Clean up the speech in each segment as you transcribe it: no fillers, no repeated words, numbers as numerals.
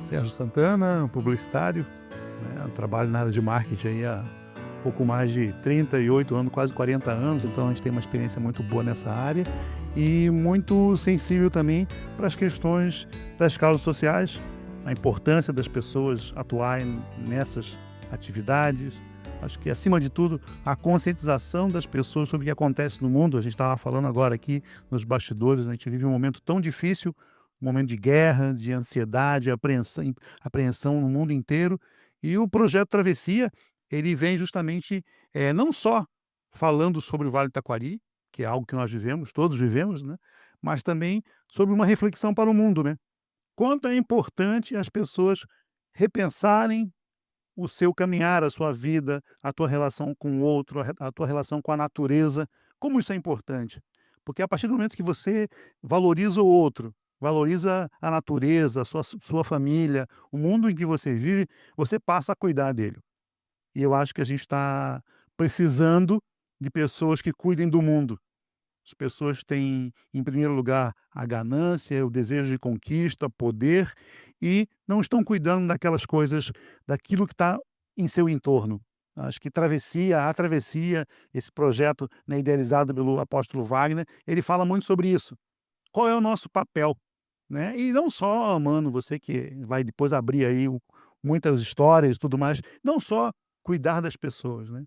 Sérgio Santana, publicitário, né, trabalho na área de marketing aí há pouco mais de 38 anos, quase 40 anos, então a gente tem uma experiência muito boa nessa área e muito sensível também para as questões das causas sociais, a importância das pessoas atuarem nessas atividades. Acho que, acima de tudo, a conscientização das pessoas sobre o que acontece no mundo. A gente estava falando agora aqui nos bastidores, a gente vive um momento tão difícil, um momento de guerra, de ansiedade, apreensão no mundo inteiro. E o projeto Travessia, ele vem justamente, não só falando sobre o Vale do Taquari, que é algo que nós vivemos, todos vivemos, né, mas também sobre uma reflexão para o mundo, né. Quanto é importante as pessoas repensarem o seu caminhar, a sua vida, a tua relação com o outro, a tua relação com a natureza, como isso é importante. Porque a partir do momento que você valoriza o outro, valoriza a natureza, a sua família, o mundo em que você vive, você passa a cuidar dele. E eu acho que a gente está precisando de pessoas que cuidem do mundo. As pessoas têm, em primeiro lugar, a ganância, o desejo de conquista, poder, e não estão cuidando daquelas coisas, daquilo que está em seu entorno. Acho que a Travessia, esse projeto, né, idealizado pelo apóstolo Wagner, ele fala muito sobre isso. Qual é o nosso papel? Né? E não só, mano, você que vai depois abrir aí muitas histórias e tudo mais, não só cuidar das pessoas, né?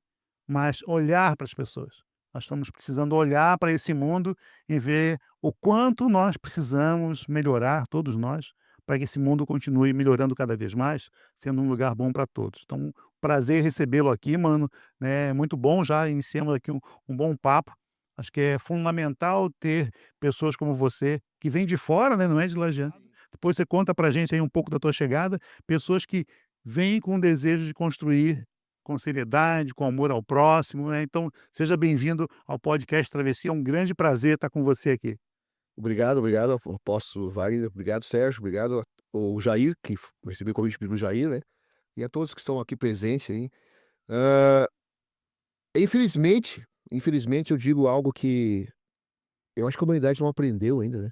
Mas olhar para as pessoas. Nós estamos precisando olhar para esse mundo e ver o quanto nós precisamos melhorar, todos nós, para que esse mundo continue melhorando cada vez mais, sendo um lugar bom para todos. Então, prazer recebê-lo aqui, mano, né? Muito bom, já iniciamos aqui um bom papo. Acho que é fundamental ter pessoas como você, que vêm de fora, né, não é de Lajeado. Depois você conta pra gente aí um pouco da tua chegada, pessoas que vêm com o desejo de construir com seriedade, com amor ao próximo, né, então seja bem-vindo ao podcast Travessia, é um grande prazer estar com você aqui. Obrigado, obrigado, apóstolo Wagner, obrigado, Sérgio, obrigado o Jair, que recebi o convite pelo Jair, né? E a todos que estão aqui presentes aí. Ah, infelizmente, eu digo algo que eu acho que a humanidade não aprendeu ainda, né?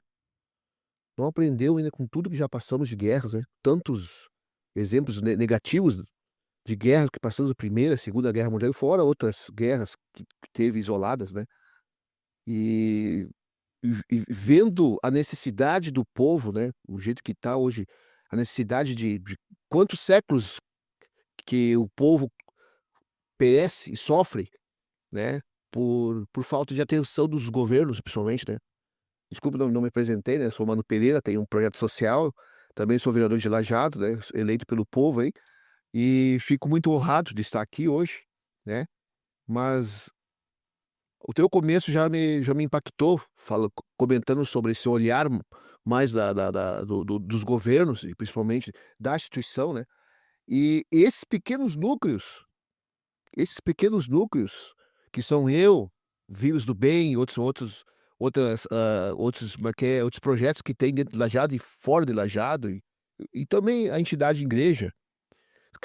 Não aprendeu ainda com tudo que já passamos de guerras, né? Tantos exemplos negativos de guerras que passamos, a Primeira, a Segunda Guerra Mundial, e fora outras guerras que teve isoladas, né? E e vendo a necessidade do povo, né, o jeito que está hoje, a necessidade de quantos séculos que o povo perece e sofre, né, por falta de atenção dos governos, principalmente, né. Desculpa, não me apresentei, né, sou Mano Pereira, tenho um projeto social, também sou vereador de Lajeado, né, eleito pelo povo aí, e fico muito honrado de estar aqui hoje, né, mas o teu começo já me impactou, comentando sobre esse olhar mais dos governos e principalmente da instituição, né. E esses pequenos núcleos que são eu, Vírus do Bem e outros como é que é, outros projetos que tem dentro de Lajeado e fora de Lajeado e também a entidade igreja,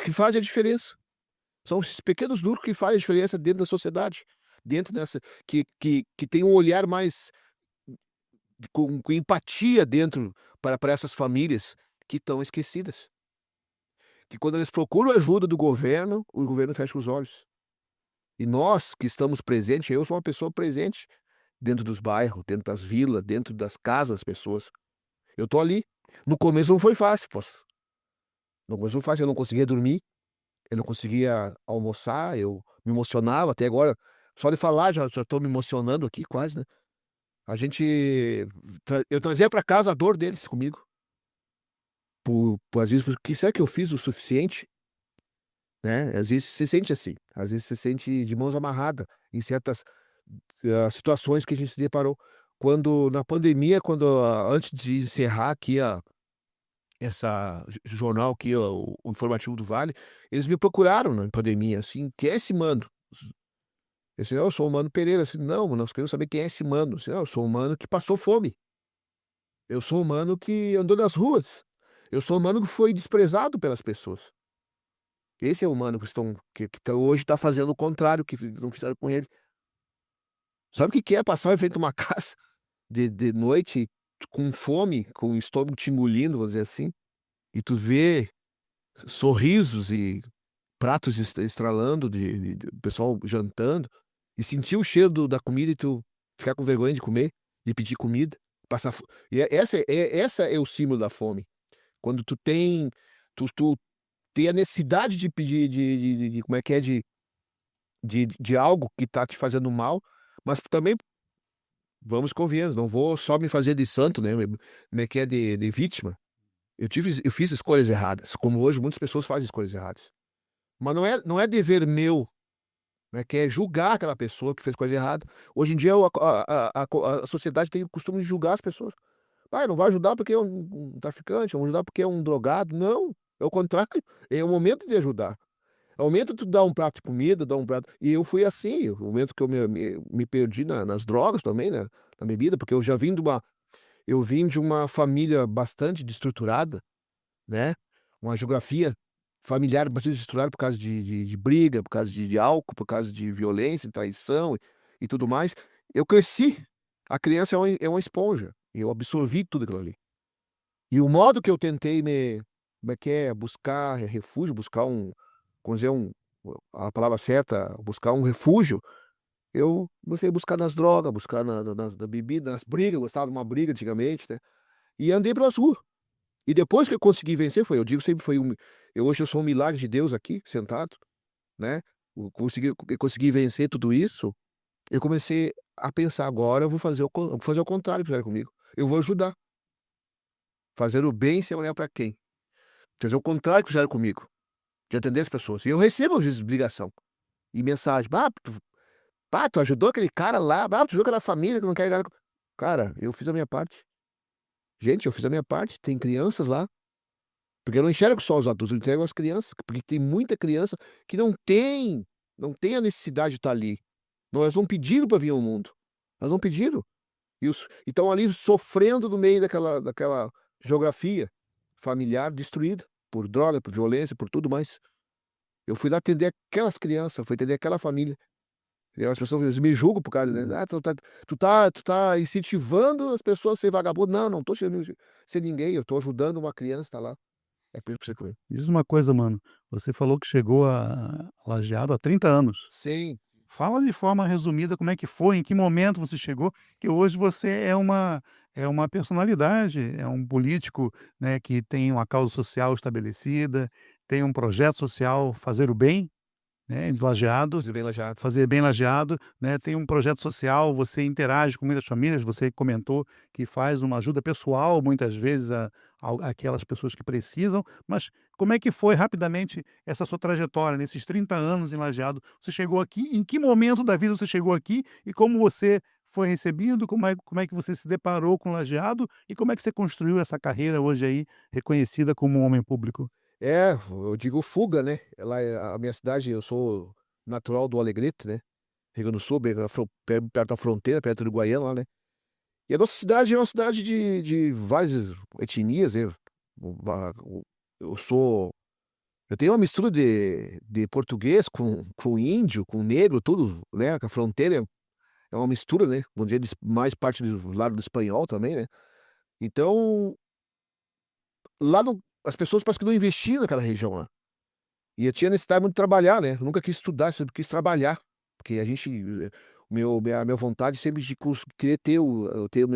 que fazem a diferença. São esses pequenos núcleos que fazem a diferença dentro da sociedade, dentro dessa que tem um olhar mais com empatia dentro para essas famílias que estão esquecidas. Que quando eles procuram ajuda do governo, o governo fecha os olhos. E nós que estamos presentes, eu sou uma pessoa presente dentro dos bairros, dentro das vilas, dentro das casas das pessoas. Eu tô ali. No começo não foi fácil, poxa. No começo não foi fácil, eu não conseguia dormir, eu não conseguia almoçar, eu me emocionava até agora. Só de falar já tô me emocionando aqui quase, né. A gente eu trazia para casa a dor deles comigo, às vezes, "por que será que eu fiz o suficiente?", né, às vezes se sente assim, às vezes se sente de mãos amarrada em certas, situações que a gente se deparou. Quando na pandemia, antes de encerrar aqui essa jornal aqui, o informativo do Vale, eles me procuraram na pandemia, assim: "Quem é esse mano?". Eu disse: "Eu sou o Mano Pereira", assim: "Não, nós queremos saber quem é esse mano", assim: "Não, eu sou o mano que passou fome". Eu sou humano que andou nas ruas. Eu sou humano que foi desprezado pelas pessoas. Esse é o humano hoje está fazendo o contrário que não fizeram com ele. Sabe o que que é passar em frente a uma casa de noite com fome, com o estômago te engolindo, vamos dizer assim? e tu vê sorrisos e pratos estralando, de pessoal jantando, e sentir o cheiro da comida e tu ficar com vergonha de comer, de pedir comida, passar e essa é o símbolo da fome. Quando tu tem a necessidade de pedir como é que é, de algo que tá te fazendo mal, mas também, vamos convenhamos, não vou só me fazer de santo, né, como é que é, de vítima. Eu fiz escolhas erradas, como hoje muitas pessoas fazem escolhas erradas. Mas não é dever meu, né, que é julgar aquela pessoa que fez coisa errada. Hoje em dia a sociedade tem o costume de julgar as pessoas. "Ah, não vai ajudar porque é um traficante, não vai ajudar porque é um drogado". Não, é o contrário, é o momento de ajudar. É o momento de tu dar um prato de comida, dar um prato, e eu fui assim, o momento que eu me perdi nas drogas também, né, na bebida, porque eu vim de uma família bastante destruturada, né, uma geografia familiar bastante estruturada por causa de briga, por causa de álcool, por causa de violência, traição e tudo mais. Eu cresci, a criança é uma esponja, e eu absorvi tudo aquilo ali. E o modo que eu tentei como é que é, buscar refúgio, buscar vamos dizer, a palavra certa, buscar um refúgio, eu comecei a buscar nas drogas, buscar na bebida, nas brigas, eu gostava de uma briga antigamente, né, e andei pelas ruas. E depois que eu consegui vencer, eu digo sempre, hoje eu sou um milagre de Deus aqui, sentado, né, eu consegui vencer tudo isso, eu comecei a pensar: "Agora eu vou fazer o contrário que fizeram comigo, eu vou ajudar, fazer o bem sem olhar para quem, fazer o contrário que fizeram comigo, de atender as pessoas". E eu recebo às vezes ligação e mensagem: tu ajudou aquele cara lá, tu ajudou aquela família que não quer nada". Cara, eu fiz a minha parte. Gente, eu fiz a minha parte, tem crianças lá. Porque eu não enxergo só os adultos, eu enxergo as crianças, porque tem muita criança que não tem a necessidade de estar ali. Não, elas não pediram para vir ao mundo, elas não pediram. E estão ali sofrendo no meio daquela geografia familiar destruída por droga, por violência, por tudo mais. Eu fui lá atender aquelas crianças, fui atender aquela família. E as pessoas me julgam por causa, né: "Ah, tu tá incentivando as pessoas a ser vagabundo". Não, não estou ser ninguém, eu estou ajudando uma criança, tá lá. É por isso que você comer. Diz uma coisa, mano, você falou que chegou a Lajeado há 30 anos. Sim. Fala de forma resumida como é que foi, em que momento você chegou, que hoje você é uma personalidade, é um político, né, que tem uma causa social estabelecida, tem um projeto social fazer o bem, né, em Lajeado. Fazer bem lajeado. Fazer bem lajeado, né, tem um projeto social, você interage com muitas famílias, você comentou que faz uma ajuda pessoal, muitas vezes, a aquelas pessoas que precisam, mas como é que foi rapidamente essa sua trajetória nesses 30 anos em Lajeado? Você chegou aqui, em que momento da vida você chegou aqui e como você foi recebido, como é que você se deparou com Lajeado e como é que você construiu essa carreira hoje aí reconhecida como um homem público? É, eu digo fuga, né, a minha cidade, eu sou natural do Alegrete, né, Rio Grande do Sul, bem perto da fronteira, perto do Uruguaiana lá, né. E a nossa cidade é uma cidade de várias etnias, né, eu sou eu tenho uma mistura de português com índio, com negro, tudo, né, que a fronteira é uma mistura, né, vamos dizer, mais parte do lado do espanhol também, né. Então, lá no as pessoas parece que não investiam naquela região lá. E eu tinha necessidade muito de trabalhar, né, eu nunca quis estudar, sempre quis trabalhar, porque a gente, minha vontade sempre de querer ter eu ter o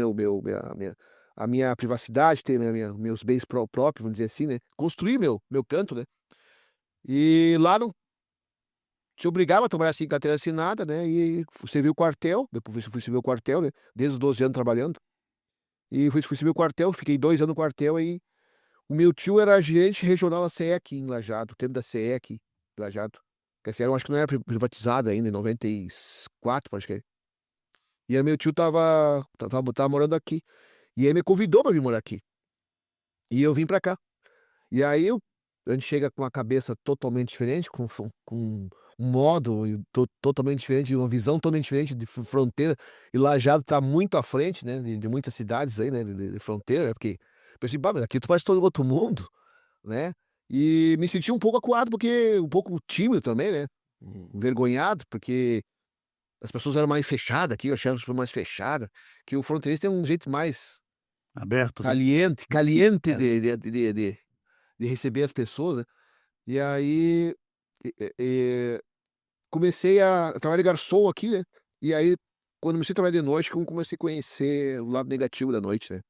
a minha privacidade, ter meus bens próprios, vamos dizer assim, né, construir meu canto, né. E lá não te obrigava a trabalhar, assim, carteira assinada, né, e servir o quartel, depois eu fui servir o quartel, né, desde os 12 anos trabalhando, e fui servir o quartel, fiquei 2 anos no quartel, aí o meu tio era gerente regional da CE aqui em Lajeado, o tempo da CE aqui em Lajeado. Que a CE eu acho que não era privatizada ainda, em 94, acho que é. E aí meu tio estava morando aqui. E aí me convidou para vir morar aqui. E eu vim para cá. E aí a gente chega com uma cabeça totalmente diferente, com um modo totalmente diferente, uma visão totalmente diferente de fronteira. E Lajeado está muito à frente, né, de muitas cidades aí, né, de fronteira, né, porque pensei: "Bah, mas aqui tu parece todo outro mundo", né. E me senti um pouco acuado, porque um pouco tímido também, né, envergonhado, porque as pessoas eram mais fechadas aqui, eu achava as pessoas mais fechada, que o fronteiriço tem um jeito mais Aberto, né? caliente É. de de receber as pessoas, né? E aí comecei a trabalhar de garçom aqui, né? E aí, quando comecei a trabalhar de noite, que eu comecei a conhecer o lado negativo da noite, né?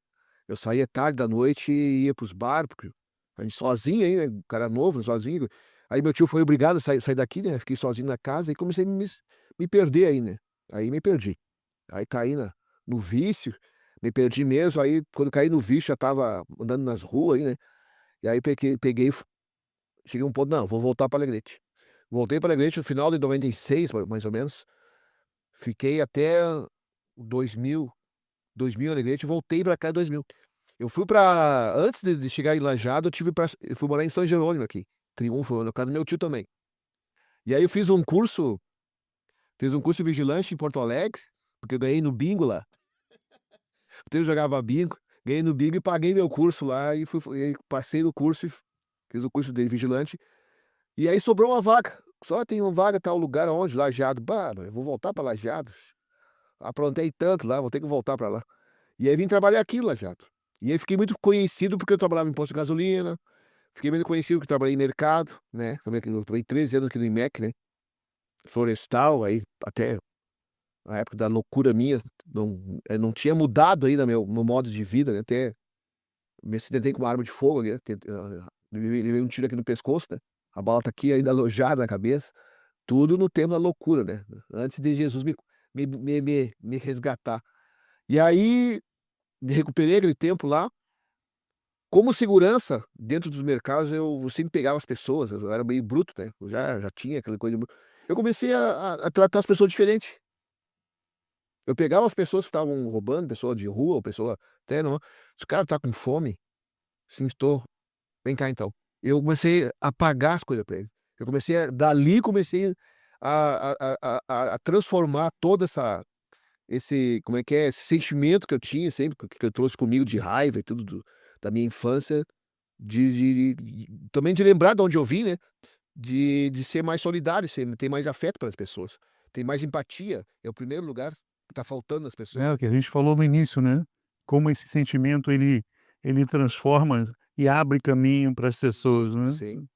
Eu saía tarde da noite e ia pros bar, porque a gente sozinho aí, né? Um cara novo, sozinho. Aí meu tio foi obrigado a sair daqui, né? Fiquei sozinho na casa e comecei a me perder aí, né? Aí me perdi. Aí caí no vício, me perdi mesmo. Aí quando caí no vício, já tava andando nas ruas aí, né? E aí peguei, cheguei a um ponto, não, vou voltar para Alegrete. Voltei para Alegrete no final de 96, mais ou menos. Fiquei até 2000, 2000 em Alegrete, voltei para cá em 2000. Eu fui para antes de chegar em Lajeado, eu fui morar em São Jerônimo aqui, Triunfo, no caso do meu tio também. E aí eu fiz um curso de vigilante em Porto Alegre, porque eu ganhei no bingo lá. Eu jogava bingo, ganhei no bingo e paguei meu curso lá e passei no curso e fiz o curso de vigilante. E aí sobrou uma vaga. Só tem uma vaga tal lugar onde? Lajeado. Bah, eu vou voltar para Lajeado. Aprontei tanto lá, vou ter que voltar para lá. E aí vim trabalhar aqui em Lajeado. E aí fiquei muito conhecido porque eu trabalhava em posto de gasolina. Fiquei muito conhecido porque trabalhei em mercado, né? Eu trabalhei 13 anos aqui no IMEC, né? Florestal, aí até a época da loucura minha, não tinha mudado ainda meu modo de vida, né? Até me acidentei com uma arma de fogo, né? Levei um tiro aqui no pescoço, né? A bala tá aqui ainda alojada na cabeça. Tudo no tempo da loucura, né? Antes de Jesus me resgatar. E aí, recuperei aquele tempo lá. Como segurança, dentro dos mercados, eu sempre pegava as pessoas, eu era meio bruto, né? Eu já tinha aquela coisa. Eu comecei a tratar as pessoas diferente. Eu pegava as pessoas que estavam roubando, pessoa de rua, ou pessoa até não. Se o cara tá com fome, sim, estou. Vem cá então. Eu comecei a pagar as coisas para ele. Dali comecei a transformar toda como é que é, esse sentimento que eu tinha sempre, que eu trouxe comigo de raiva e tudo da minha infância, também de lembrar de onde eu vim, né? De ser mais solidário, ter mais afeto pelas pessoas, ter mais empatia. É o primeiro lugar que tá faltando nas pessoas. É o que a gente falou no início, né? Como esse sentimento ele transforma e abre caminho para as pessoas, né? Sim.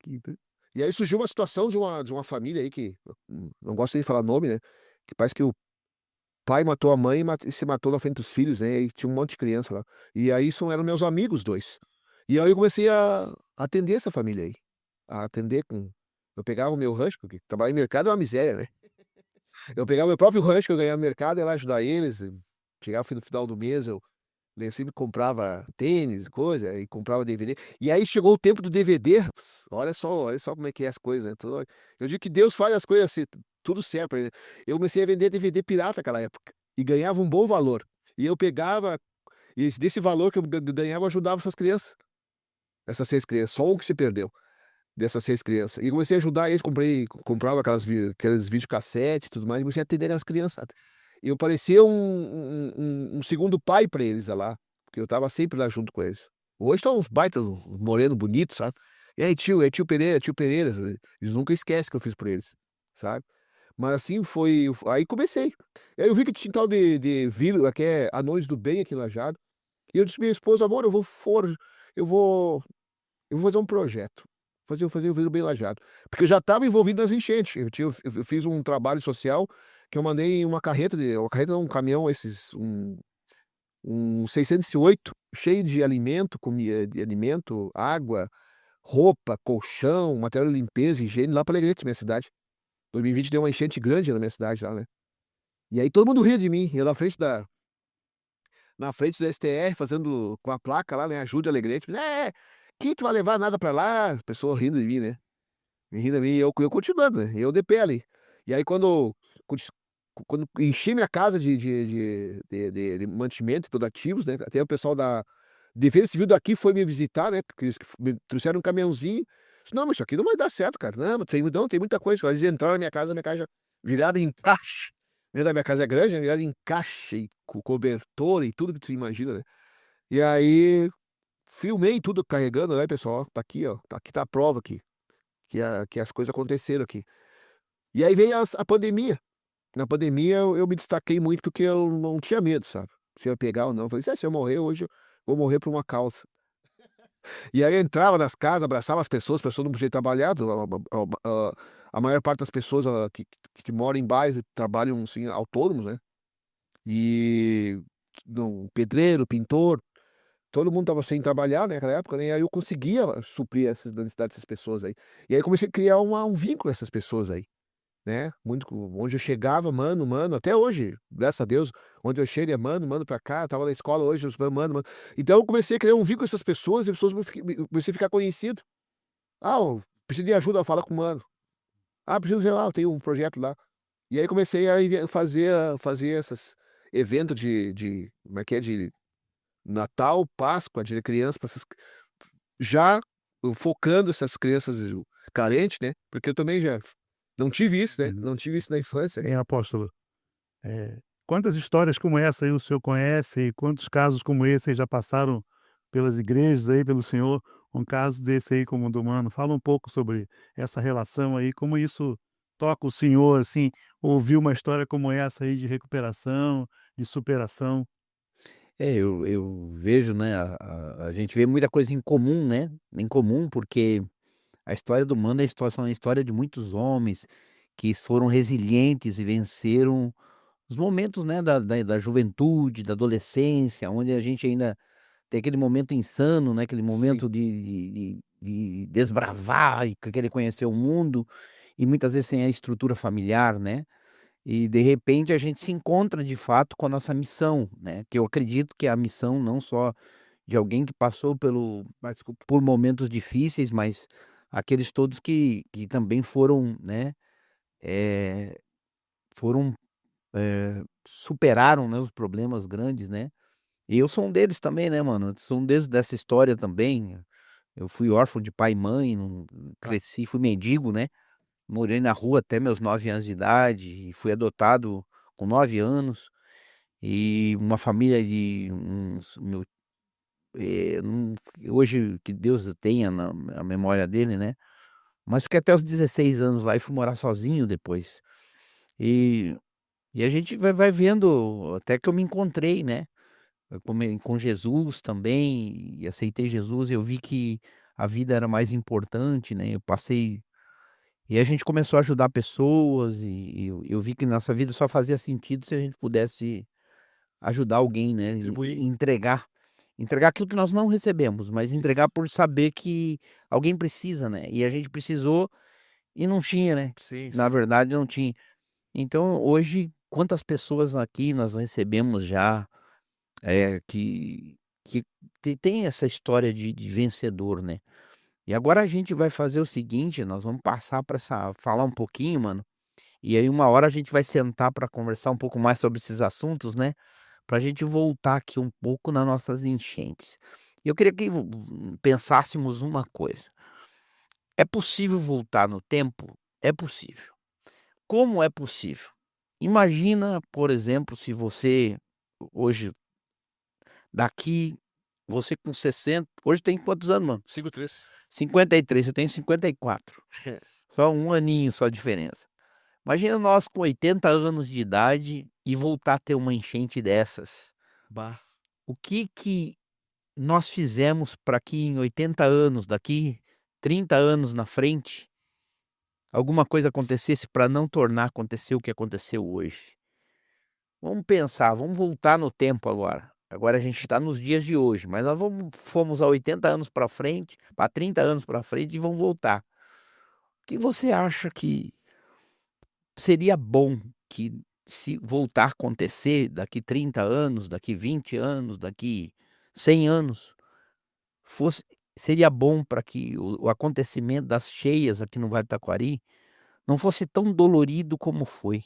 E aí surgiu uma situação de uma família aí que não gosto nem de falar nome, né? Que parece que o pai matou a mãe e se matou na frente dos filhos, né? E tinha um monte de criança lá. E aí eram meus amigos dois. E aí eu comecei a atender essa família aí. A atender com. Eu pegava o meu rancho, porque trabalhar em mercado é uma miséria, né? Eu pegava o meu próprio rancho que eu ganhava no mercado, ia lá ajudar eles. Chegava no final do mês, eu sempre comprava tênis, coisa, e comprava DVD. E aí chegou o tempo do DVD, rapaz. Olha só como é que é as coisas, né? Eu digo que Deus faz as coisas assim, tudo certo. Eu comecei a vender DVD pirata naquela época e ganhava um bom valor. E eu pegava, e desse valor que eu ganhava, eu ajudava essas 6 crianças, só um que se perdeu dessas 6 crianças. E comecei a ajudar eles, comprava aqueles videocassete e tudo mais, e comecei a atender as crianças. E eu parecia um segundo pai para eles lá, porque eu tava sempre lá junto com eles. Hoje estão uns baitas, uns moreno bonitos, sabe? E aí, tio, é tio Pereira. Eles nunca esquecem que eu fiz por eles, sabe? Mas assim foi. Aí comecei. Aí eu vi que tinha tal de vila, que é Anões do Bem aqui em Lajado. E eu disse pra minha esposa, amor, eu vou eu vou fazer um projeto. Fazer o Vidro Bem Lajado. Porque eu já estava envolvido nas enchentes. Eu fiz um trabalho social que eu mandei uma carreta não, um caminhão, um 608, cheio de alimento, de alimento, água, roupa, colchão, material de limpeza, higiene, lá para Alegrete, minha cidade. 2020 deu uma enchente grande na minha cidade lá, né? E aí todo mundo ria de mim. Eu na frente do STR, fazendo com a placa lá, né? Ajude Alegrete. Quem tu vai levar nada pra lá? A pessoa rindo de mim, né? Rindo de mim, e eu continuando, né? Eu de pé ali. E aí conti- quando enchi minha casa de mantimentos produtivos, né? Até o pessoal da Defesa Civil daqui foi me visitar, né? Porque eles me trouxeram um caminhãozinho. Disse, não, mas isso aqui não vai dar certo, cara. Não, tem muita coisa. Eles entraram na minha casa já virada em caixa. Dentro da minha casa é grande, né? Virada em caixa, e com cobertor e tudo que tu imagina, né? E aí filmei tudo carregando, né, pessoal? Tá aqui, ó. Aqui tá a prova aqui. Que as coisas aconteceram aqui. E aí veio a pandemia. Na pandemia eu me destaquei muito porque eu não tinha medo, sabe? Se eu ia pegar ou não. Eu falei, se eu morrer hoje, eu vou morrer por uma causa. E aí eu entrava nas casas, abraçava as pessoas não podiam trabalhar. A maior parte das pessoas que moram em bairro trabalham assim, autônomos, né? E pedreiro, pintor, todo mundo estava sem trabalhar, né, naquela época, né? E aí eu conseguia suprir essas necessidades dessas pessoas aí. E aí eu comecei a criar um vínculo com essas pessoas aí, né? Onde eu chegava, mano, até hoje, graças a Deus, onde eu chego é mano pra cá, tava na escola hoje, mano. Então eu comecei a criar um vínculo com essas pessoas e as pessoas comecei a ficar conhecido. Ah, eu preciso de ajuda, fala com o mano. Ah, preciso, sei lá, eu tenho um projeto lá. E aí comecei a fazer esses eventos como é que é, de Natal, Páscoa, de criança, já focando essas crianças carentes, né? Porque eu também já não tive isso, né? Não tive isso na infância. Hein, apóstolo? Quantas histórias como essa aí o senhor conhece e quantos casos como esse aí já passaram pelas igrejas aí, pelo senhor? Um caso desse aí como o do mano, fala um pouco sobre essa relação aí, como isso toca o senhor, assim, ouvir uma história como essa aí de recuperação, de superação. Eu vejo, né, a gente vê muita coisa em comum, né, em comum, porque a história do Manda é uma história de muitos homens que foram resilientes e venceram os momentos, né, da juventude, da adolescência, onde a gente ainda tem aquele momento insano, né, aquele Sim, momento de desbravar e querer conhecer o mundo, e muitas vezes sem a estrutura familiar, né. E de repente a gente se encontra de fato com a nossa missão, né, que eu acredito que é a missão não só de alguém que passou mas desculpa. por momentos difíceis, mas aqueles todos que também foram, né, eh, foram, superaram, né, os problemas grandes, né. E eu sou um deles também, né, mano, eu sou um deles dessa história também. Eu fui órfão de pai e mãe, não Tá. cresci, fui mendigo, né, morei na rua até meus 9 anos de idade e fui adotado com 9 anos. E uma família de uns meu não hoje que Deus tenha na a memória dele, né, mas fiquei até os 16 anos lá e fui morar sozinho depois. E a gente vai vendo até que eu me encontrei, né, eu com Jesus também e aceitei Jesus, eu vi que a vida era mais importante, né, eu passei e a gente começou a ajudar pessoas e eu vi que nossa vida só fazia sentido se a gente pudesse ajudar alguém, né, Contribuir. e entregar aquilo que nós não recebemos, mas Isso. entregar por saber que alguém precisa, né, e a gente precisou e não tinha, né, Sim, na sim. verdade não tinha. Então hoje, quantas pessoas aqui nós recebemos já, que tem essa história de vencedor, né. E agora a gente vai fazer o seguinte, nós vamos passar para essa falar um pouquinho, mano, e aí uma hora a gente vai sentar para conversar um pouco mais sobre esses assuntos, né. Para a gente voltar aqui um pouco nas nossas enchentes. E eu queria que pensássemos uma coisa: é possível voltar no tempo? É possível. Como é possível? Imagina, por exemplo, se você hoje, daqui, você com 60, hoje tem quantos anos, mano? 5-3. 53, eu tenho 54. Só um aninho só a diferença. Imagina nós com 80 anos de idade e voltar a ter uma enchente dessas. Bah. O que nós fizemos para que em 80 anos, daqui 30 anos na frente, alguma coisa acontecesse para não tornar acontecer o que aconteceu hoje. Vamos pensar, vamos voltar no tempo agora. Agora a gente está nos dias de hoje, mas nós fomos há 80 anos para frente, para 30 anos para frente e vamos voltar. O que você acha que seria bom que se voltar a acontecer daqui 30 anos, daqui 20 anos, daqui 100 anos? Fosse Seria bom para que o acontecimento das cheias aqui no Vale do Taquari não fosse tão dolorido como foi,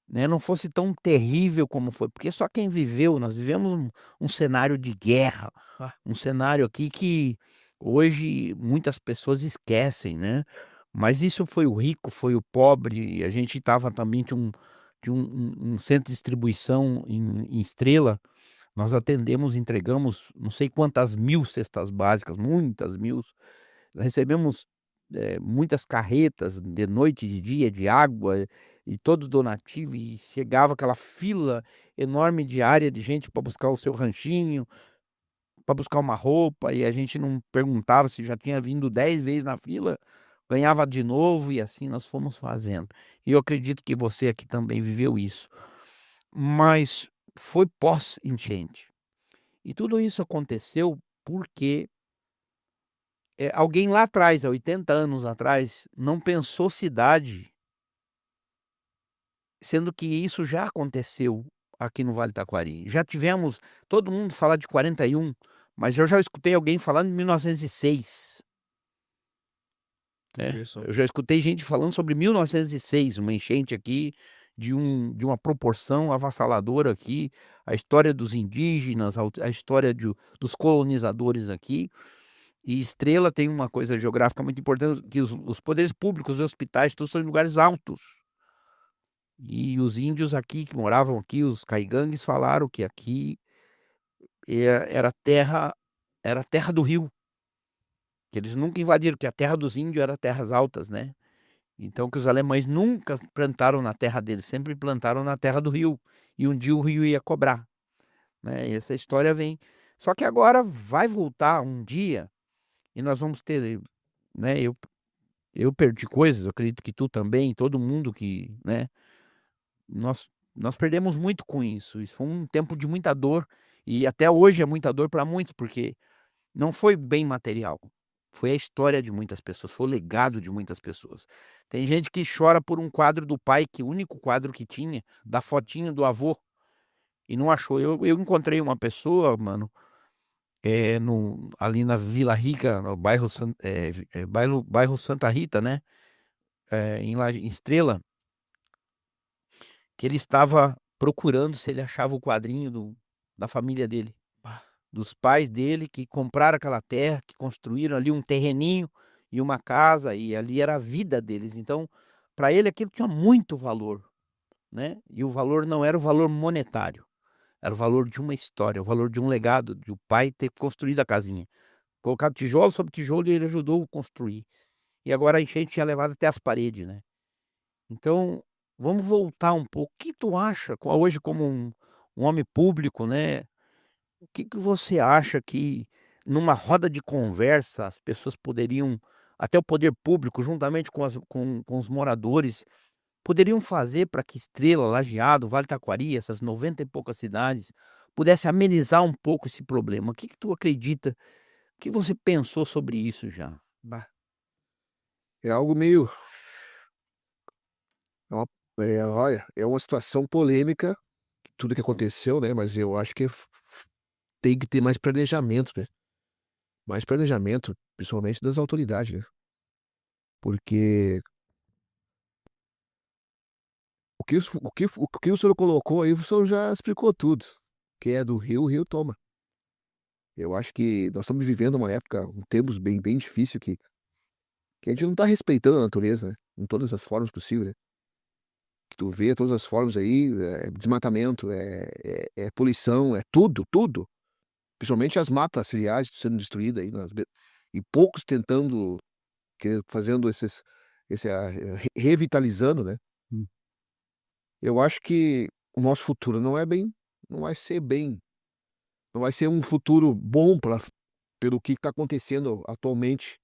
né, não fosse tão terrível como foi, porque só quem viveu, nós vivemos um cenário de guerra, Ah, um cenário aqui que hoje muitas pessoas esquecem, né, mas isso foi o rico, foi o pobre, e a gente estava também de um centro de distribuição em Estrela, nós atendemos, entregamos não sei quantas mil cestas básicas, muitas mil. Recebemos, muitas carretas de noite e de dia de água e todo donativo e chegava aquela fila enorme diária de gente para buscar o seu ranchinho. para buscar uma roupa e a gente não perguntava se já tinha vindo 10 vezes na fila, ganhava de novo e assim nós fomos fazendo. E eu acredito que você aqui também viveu isso. Mas foi pós-enchente. E tudo isso aconteceu porque alguém lá atrás, há 80 anos atrás, não pensou cidade, sendo que isso já aconteceu aqui no Vale do Taquari. Já tivemos todo mundo falar de 41, mas eu já escutei alguém falando em 1906. Né? Eu já escutei gente falando sobre 1906, uma enchente aqui de uma proporção avassaladora aqui, a história dos indígenas, a história dos colonizadores aqui. E Estrela tem uma coisa geográfica muito importante, que os poderes públicos, os hospitais, todos são em lugares altos. E os índios aqui, que moravam aqui, os caigangues, falaram que aqui era terra do rio. Que eles nunca invadiram, que a terra dos índios era terras altas, né? Então que os alemães nunca plantaram na terra deles, sempre plantaram na terra do rio. E um dia o rio ia cobrar, né? E essa história vem. Só que agora vai voltar um dia e nós vamos ter, né? Eu perdi coisas, eu acredito que tu também, todo mundo que, né? Nós perdemos muito com isso. Isso foi um tempo de muita dor e até hoje é muita dor para muitos, porque não foi bem material. Foi a história de muitas pessoas, foi o legado de muitas pessoas. Tem gente que chora por um quadro do pai, que o único quadro que tinha, da fotinho do avô, e não achou. Eu encontrei uma pessoa, mano, ali na Vila Rica, no bairro, bairro Santa Rita, né? Em Estrela, que ele estava procurando se ele achava o quadrinho da família dele, dos pais dele que compraram aquela terra, que construíram ali um terreninho e uma casa, e ali era a vida deles. Então, para ele aquilo tinha muito valor, né? E o valor não era o valor monetário, era o valor de uma história, o valor de um legado, de o pai ter construído a casinha. Colocado tijolo sobre tijolo e ele ajudou a construir. E agora a enchente tinha levado até as paredes, né? Então, vamos voltar um pouco. O que tu acha, hoje como um homem público, né? O que você acha que numa roda de conversa as pessoas poderiam, até o poder público, juntamente com os moradores, poderiam fazer para que Estrela, Lajeado, Vale do Taquari, essas 90 e poucas cidades, pudesse amenizar um pouco esse problema? O que tu acredita? O que você pensou sobre isso já? Bah, é algo meio. Olha, é uma situação polêmica, tudo que aconteceu, né? Mas eu acho que tem que ter mais planejamento, né? Mais planejamento, principalmente das autoridades, né? Porque o que o senhor colocou aí, o senhor já explicou tudo. Que é do rio, o rio toma. Eu acho que nós estamos vivendo uma época, tempos bem, bem difícil que a gente não está respeitando a natureza, né? Em todas as formas possíveis, né? Que tu vê todas as formas aí, desmatamento, é poluição, é tudo, tudo. Principalmente as matas ciliares sendo destruídas aí, e poucos tentando, fazendo revitalizando, né? Hum. Eu acho que o nosso futuro não vai ser bem, não vai ser um futuro bom pelo que está acontecendo atualmente.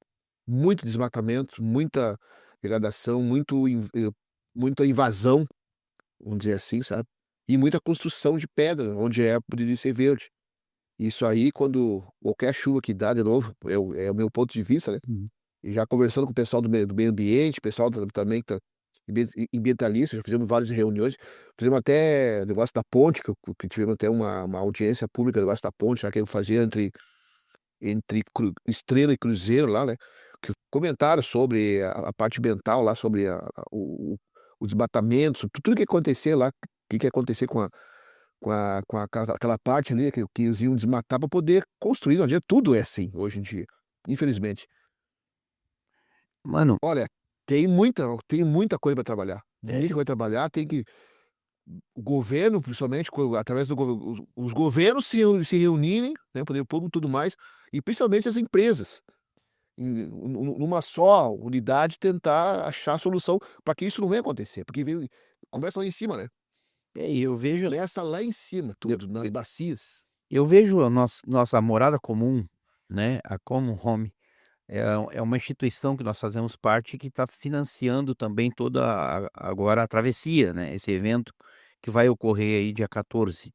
Muito desmatamento, muita degradação, muita invasão, vamos dizer assim, sabe? E muita construção de pedra, onde poderia ser verde. Isso aí, quando qualquer chuva que dá, de novo, é o meu ponto de vista, né? Uhum. E já conversando com o pessoal do meio ambiente, pessoal também que tá ambientalista, já fizemos várias reuniões, fizemos até negócio da ponte, que tivemos até uma audiência pública, negócio da ponte, já que eu fazia entre Estrela e Cruzeiro lá, né? Que comentaram sobre a parte ambiental lá, sobre o desmatamento, tudo que acontecer lá, o que ia acontecer aquela parte ali que eles iam desmatar para poder construir. Não adianta, tudo é assim hoje em dia, infelizmente. Mano, Olha, tem muita coisa para trabalhar. É. Muita coisa para trabalhar, o governo, principalmente, através os governos se reunirem, né, poder público e tudo mais, e principalmente as empresas, numa só unidade, tentar achar solução para que isso não venha acontecer, porque começa lá em cima, né? eu vejo. Começa lá em cima, tudo, nas bacias. Eu vejo a nossa morada comum, né, a Common Home, é uma instituição que nós fazemos parte que está financiando também toda agora a travessia, né, esse evento que vai ocorrer aí dia 14.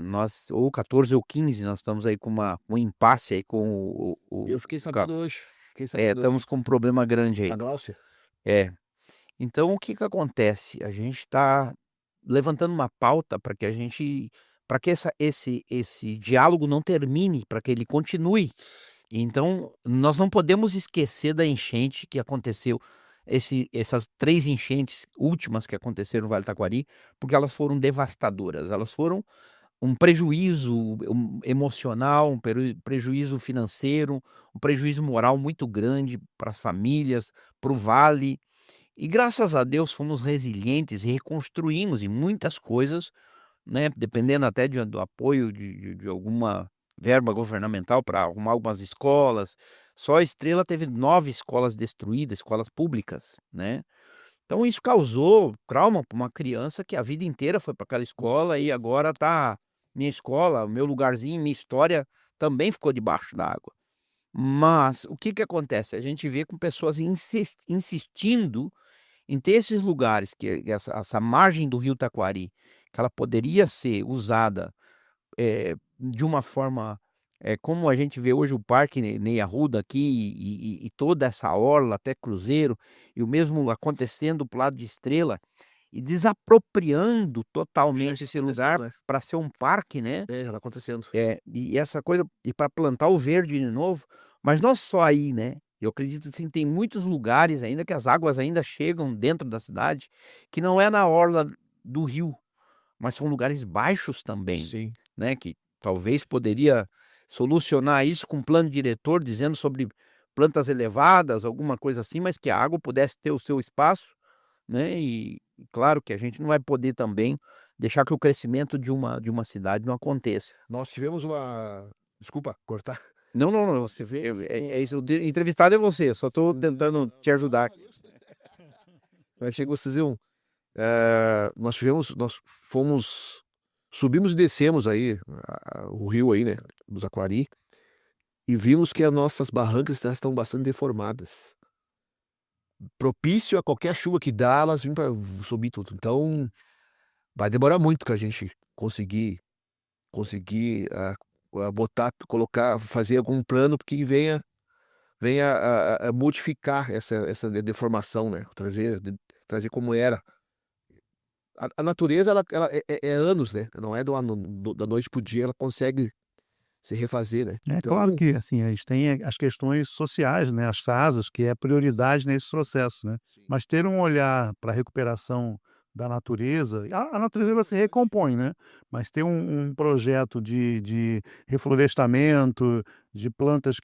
Nós ou 14 ou 15 nós estamos aí com um impasse aí com Eu fiquei ca sabendo hoje. Fiquei sabendo hoje. estamos com um problema grande aí. A Gláucia. É. Então o que que acontece? A gente está levantando uma pauta para que esse diálogo não termine, para que ele continue. Então, nós não podemos esquecer da enchente que aconteceu, essas 3 enchentes últimas que aconteceram no Vale do Taquari, porque elas foram devastadoras, elas foram um prejuízo emocional, prejuízo financeiro, um prejuízo moral muito grande para as famílias, para o vale. E graças a Deus fomos resilientes e reconstruímos em muitas coisas, né, dependendo até do apoio de alguma verba governamental para arrumar algumas escolas. Só a Estrela teve 9 escolas destruídas, escolas públicas, né. Então isso causou trauma para uma criança que a vida inteira foi para aquela escola e agora tá minha escola, o meu lugarzinho, minha história também ficou debaixo d'água. Mas o que que acontece? A gente vê com pessoas insistindo em ter esses lugares que essa margem do rio Taquari, que ela poderia ser usada, de uma forma, como a gente vê hoje o Parque Ney Arruda aqui e toda essa orla até Cruzeiro, e o mesmo acontecendo para o lado de Estrela, e desapropriando totalmente esse lugar né. para ser um parque, né. Tá acontecendo. E essa coisa e para plantar o verde de novo, mas não só aí, né, eu acredito, assim, tem muitos lugares ainda que as águas ainda chegam dentro da cidade, que não é na orla do rio, mas são lugares baixos também, Sim. né, que talvez poderia solucionar isso com um plano diretor dizendo sobre plantas elevadas, alguma coisa assim, mas que a água pudesse ter o seu espaço, né, e claro que a gente não vai poder também deixar que o crescimento de uma cidade não aconteça. Nós tivemos uma desculpa cortar. Não, não, não, você vê, é isso, o entrevistado é você, eu só estou tentando te ajudar. Mas chegou a dizer nós subimos e descemos aí o rio aí, né, do Taquari, e vimos que as nossas barrancas já estão bastante deformadas. Propício a qualquer chuva que dá, elas vêm para subir tudo. Então, vai demorar muito para a gente conseguir, colocar, fazer algum plano que venha a modificar essa deformação, né, trazer como era. A natureza ela é anos, né, não é da noite para o dia, ela consegue se refazer, né. É Então claro que, assim, a gente tem as questões sociais, né, as SASAs, que é prioridade nesse processo, né. sim, Mas ter um olhar para a recuperação da natureza, a natureza ela se recompõe, né, mas ter um projeto de reflorestamento, de plantas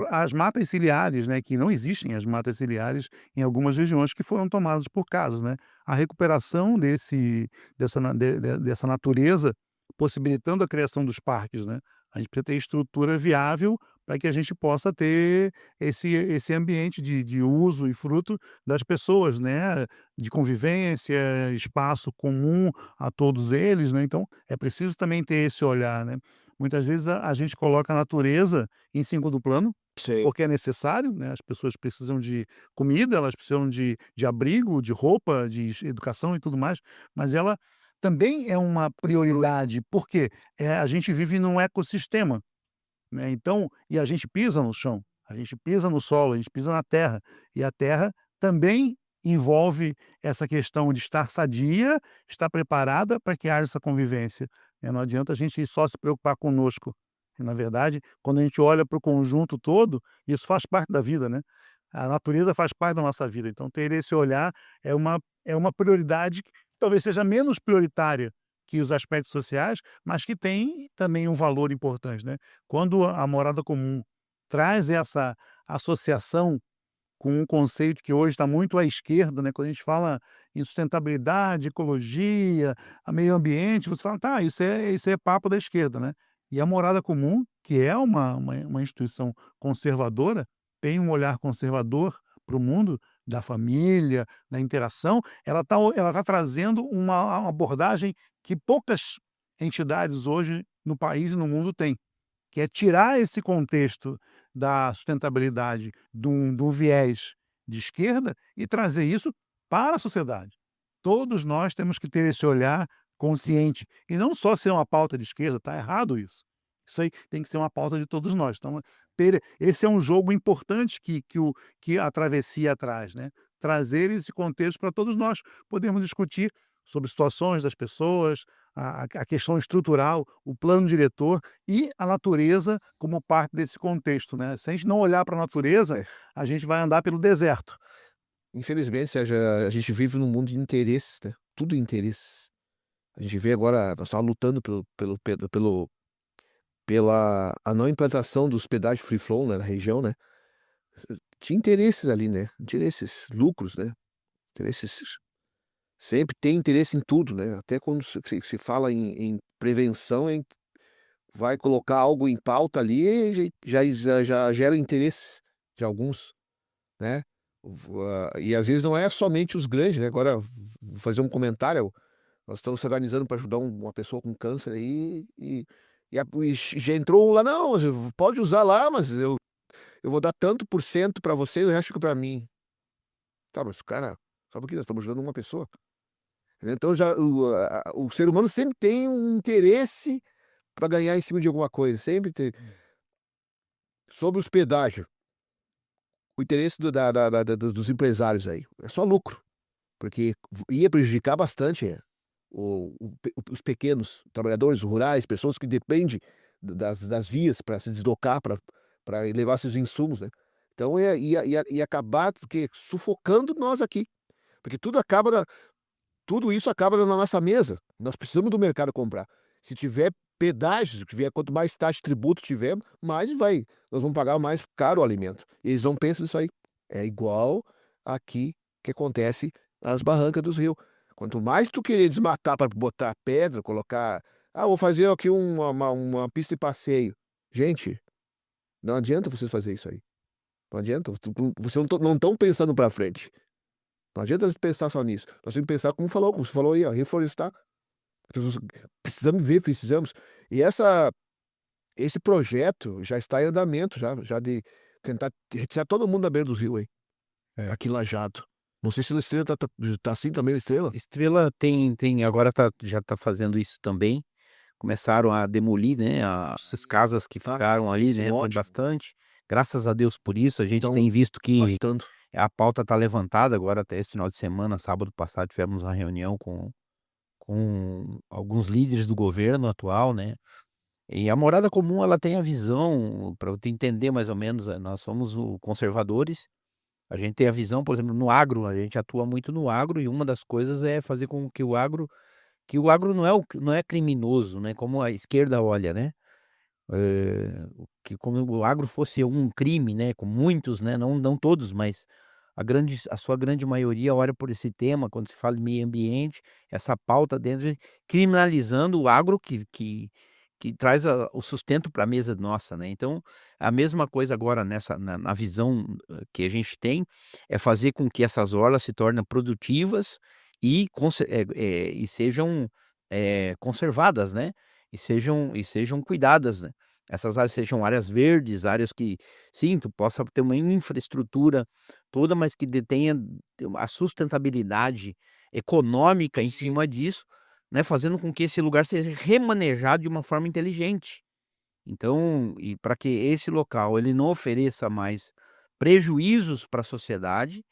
as matas ciliares, né, que não existem as matas ciliares em algumas regiões que foram tomadas por casos, né. A recuperação dessa natureza possibilitando a criação dos parques, né. A gente precisa ter estrutura viável para que a gente possa ter esse ambiente de uso e fruto das pessoas, né, de convivência, espaço comum a todos eles, né, então é preciso também ter esse olhar, né. Muitas vezes a gente coloca a natureza em segundo plano, sim. porque é necessário, né, as pessoas precisam de comida, elas precisam de abrigo, de roupa, de educação e tudo mais, mas ela também é uma prioridade, porque, a gente vive num ecossistema, né, então e a gente pisa no chão, a gente pisa no solo, a gente pisa na terra, e a terra também envolve essa questão de estar sadia, estar preparada para que haja essa convivência, né, não adianta a gente só se preocupar conosco, e na verdade, quando a gente olha para o conjunto todo, isso faz parte da vida, né, a natureza faz parte da nossa vida, então ter esse olhar é uma prioridade que talvez seja menos prioritária que os aspectos sociais, mas que tem também um valor importante, né. Quando a morada comum traz essa associação com um conceito que hoje está muito à esquerda, né, quando a gente fala em sustentabilidade, ecologia, a meio ambiente, você fala: "Tá, isso é papo da esquerda", né. E a morada comum, que é uma instituição conservadora, tem um olhar conservador para o mundo, da família, da interação, ela tá trazendo uma abordagem que poucas entidades hoje no país e no mundo têm, que é tirar esse contexto da sustentabilidade de um viés de esquerda e trazer isso para a sociedade. Todos nós temos que ter esse olhar consciente e não só ser uma pauta de esquerda, está errado isso. Isso aí tem que ser uma pauta de todos nós. Então, esse é um jogo importante que a travessia traz, né? Trazer esse contexto para todos nós. Podemos discutir sobre situações das pessoas, a questão estrutural, o plano diretor e a natureza como parte desse contexto, né? Se a gente não olhar para a natureza, a gente vai andar pelo deserto. Infelizmente, Sérgio, a gente vive num mundo de interesses, né? Tudo interesses. A gente vê agora, nós estamos lutando pela a não implantação dos pedágios free flow, né, na região, né? Tinha interesses ali, né? Interesses, lucros, né? Interesses. Sempre tem interesse em tudo, né? Até quando se fala em prevenção, vai colocar algo em pauta ali e já gera interesse de alguns, né? E às vezes não é somente os grandes, né? Agora, vou fazer um comentário. Nós estamos se organizando para ajudar uma pessoa com câncer aí e já entrou lá, não, mas pode usar lá, mas eu vou dar tanto por cento para você e o resto fica para mim. Tá, mas cara, sabe o que? Nós estamos ajudando uma pessoa. Então o ser humano sempre tem um interesse para ganhar em cima de alguma coisa, sempre tem. Sobre os pedágios, o interesse dos empresários aí é só lucro, porque ia prejudicar bastante os pequenos trabalhadores rurais, pessoas que dependem das vias para se deslocar, para levar seus insumos, né? Então ia acabar sufocando nós aqui, porque tudo isso acaba na nossa mesa. Nós precisamos do mercado comprar. Se tiver pedágios, quanto mais taxa de tributo tiver, nós vamos pagar mais caro o alimento. Eles não pensam nisso aí. É igual aqui que acontece nas barrancas dos rios. Quanto mais tu querer desmatar para botar pedra, colocar... vou fazer aqui uma pista de passeio. Gente, não adianta vocês fazer isso aí. Não adianta. Vocês não estão pensando para frente. Não adianta pensar só nisso. Nós temos que pensar como você falou aí, reflorestar. Precisamos ver, precisamos. E esse projeto já está em andamento, já de tentar retirar todo mundo da beira do rio aí. Aqui em Lajado. Não sei se a Estrela tá assim também, a Estrela. Estrela agora já está fazendo isso também. Começaram a demolir, né, as casas que ficaram ali, sim, né, foi ótimo. bastante. Graças a Deus por isso, a gente Então, tem visto que bastante. a pauta está levantada agora até esse final de semana, sábado passado tivemos uma reunião com alguns líderes do governo atual, né, e a morada comum ela tem a visão, para você entender mais ou menos, nós somos conservadores, a gente tem a visão, por exemplo, no agro, a gente atua muito no agro e uma das coisas é fazer com que o agro não é criminoso, né, como a esquerda olha, né, que como o agro fosse um crime, né, com muitos, né, não todos, mas a sua grande maioria olha por esse tema, quando se fala de meio ambiente, essa pauta dentro de criminalizando o agro que traz o sustento para a mesa nossa, né. Então, a mesma coisa agora na visão que a gente tem, é fazer com que essas hortas se tornem produtivas e sejam, conservadas, né, e sejam cuidadas, né. Essas áreas sejam áreas verdes, áreas que, sim, tu possa ter uma infraestrutura toda, mas que detenha a sustentabilidade econômica em cima disso, né, fazendo com que esse lugar seja remanejado de uma forma inteligente. Então, e para que esse local ele não ofereça mais prejuízos para a sociedade,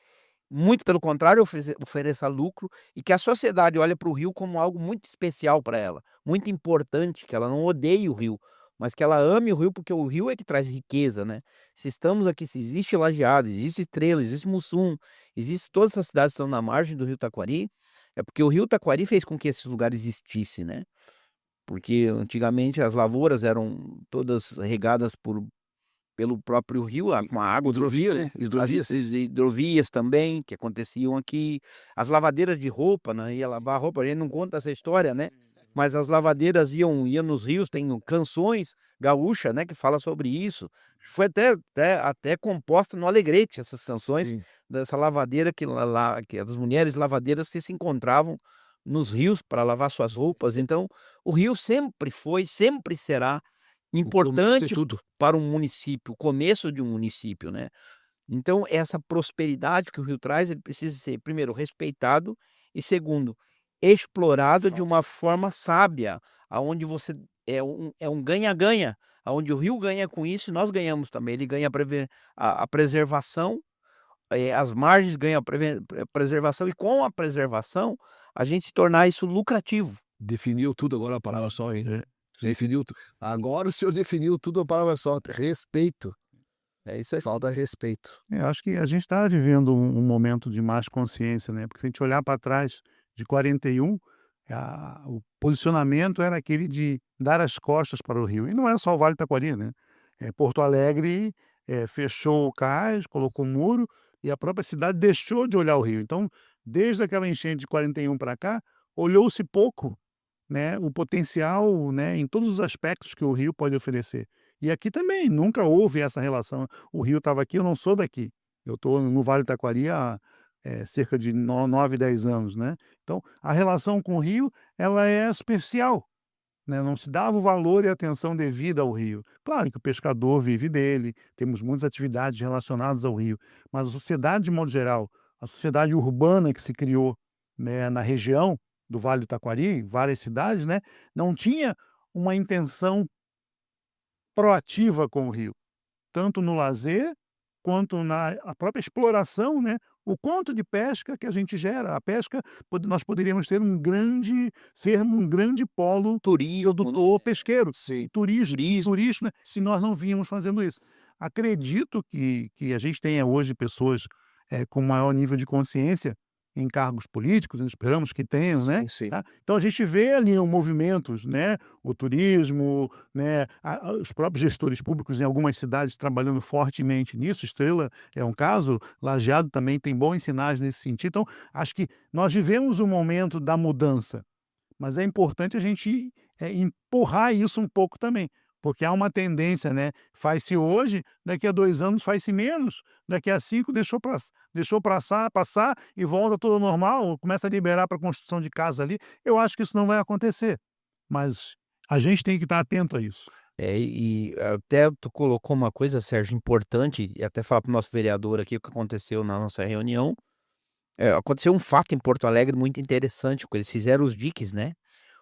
muito pelo contrário, ofereça lucro e que a sociedade olhe para o rio como algo muito especial para ela, muito importante, que ela não odeie o rio, mas que ela ame o rio, porque o rio é que traz riqueza, né. Se estamos aqui, se existe Lajeado, existe Estrela, existe Mussum, existe todas essas cidades que estão na margem do rio Taquari, é porque o rio Taquari fez com que esses lugares existissem, né. Porque antigamente as lavouras eram todas regadas pelo próprio rio, com a água do Hidrovia, rio, né? Hidrovias. as hidrovias também, que aconteciam aqui, as lavadeiras de roupa, né, ia lavar roupa, a gente não conta essa história, né, mas as lavadeiras iam nos rios, tem canções gaúcha, né, que fala sobre isso. Foi até composta no Alegrete, essas canções Sim. dessa lavadeira que as mulheres lavadeiras que se encontravam nos rios para lavar suas roupas. Então, o rio sempre foi, sempre será O começo de importante tudo. para um município, o começo de um município, né? Então, essa prosperidade que o rio traz, ele precisa ser, primeiro, respeitado e, segundo, explorado de uma forma sábia, aonde você é um ganha-ganha, aonde o rio ganha com isso e nós ganhamos também. Ele ganha a preservação, as margens ganham preservação, e com a preservação, a gente tornar isso lucrativo. Definiu tudo agora, a palavra só, hein? É. Definiu agora o senhor definiu tudo, a palavra só, respeito. É isso aí. Falta respeito. Acho que a gente está vivendo um momento de mais consciência, né? Porque se a gente olhar para trás de 41, o posicionamento era aquele de dar as costas para o rio. E não é só o Vale do Taquari, né? Porto Alegre fechou o cais, colocou um muro e a própria cidade deixou de olhar o rio. Então, desde aquela enchente de 41 para cá, olhou-se pouco, né, o potencial, né, em todos os aspectos que o rio pode oferecer. E aqui também nunca houve essa relação. O rio estava aqui, eu não sou daqui. Eu estou no Vale do Taquari há cerca de 9, 10 anos, né? Então, a relação com o rio, ela é superficial, né? Não se dava o valor e a atenção devida ao rio. Claro que o pescador vive dele, temos muitas atividades relacionadas ao rio, mas a sociedade, de modo geral, a sociedade urbana que se criou, né, na região do Vale do Taquari, várias cidades, né, não tinha uma intenção proativa com o rio, tanto no lazer quanto na a própria exploração, né, o quanto de pesca que a gente gera. A pesca, nós poderíamos ser um grande polo Turismo, né? produtor pesqueiro, Sim. turismo, se nós não vínhamos fazendo isso. Acredito que a gente tenha hoje pessoas com maior nível de consciência em cargos políticos, esperamos que tenham, né? Sim, sim. Tá? Então a gente vê ali movimentos, né? O turismo, né? Os próprios gestores públicos em algumas cidades trabalhando fortemente nisso. Estrela é um caso, Lajeado também tem bons sinais nesse sentido. Então, acho que nós vivemos um momento da mudança, mas é importante a gente empurrar isso um pouco também, porque há uma tendência, né? Faz-se hoje, daqui a 2 anos faz-se menos, daqui a 5 deixou passar e volta tudo ao normal, começa a liberar para construção de casa ali. Eu acho que isso não vai acontecer, mas a gente tem que estar atento a isso. E até tu colocou uma coisa, Sérgio, importante, e até falar para o nosso vereador aqui o que aconteceu na nossa reunião. Aconteceu um fato em Porto Alegre muito interessante, porque eles fizeram os diques, né?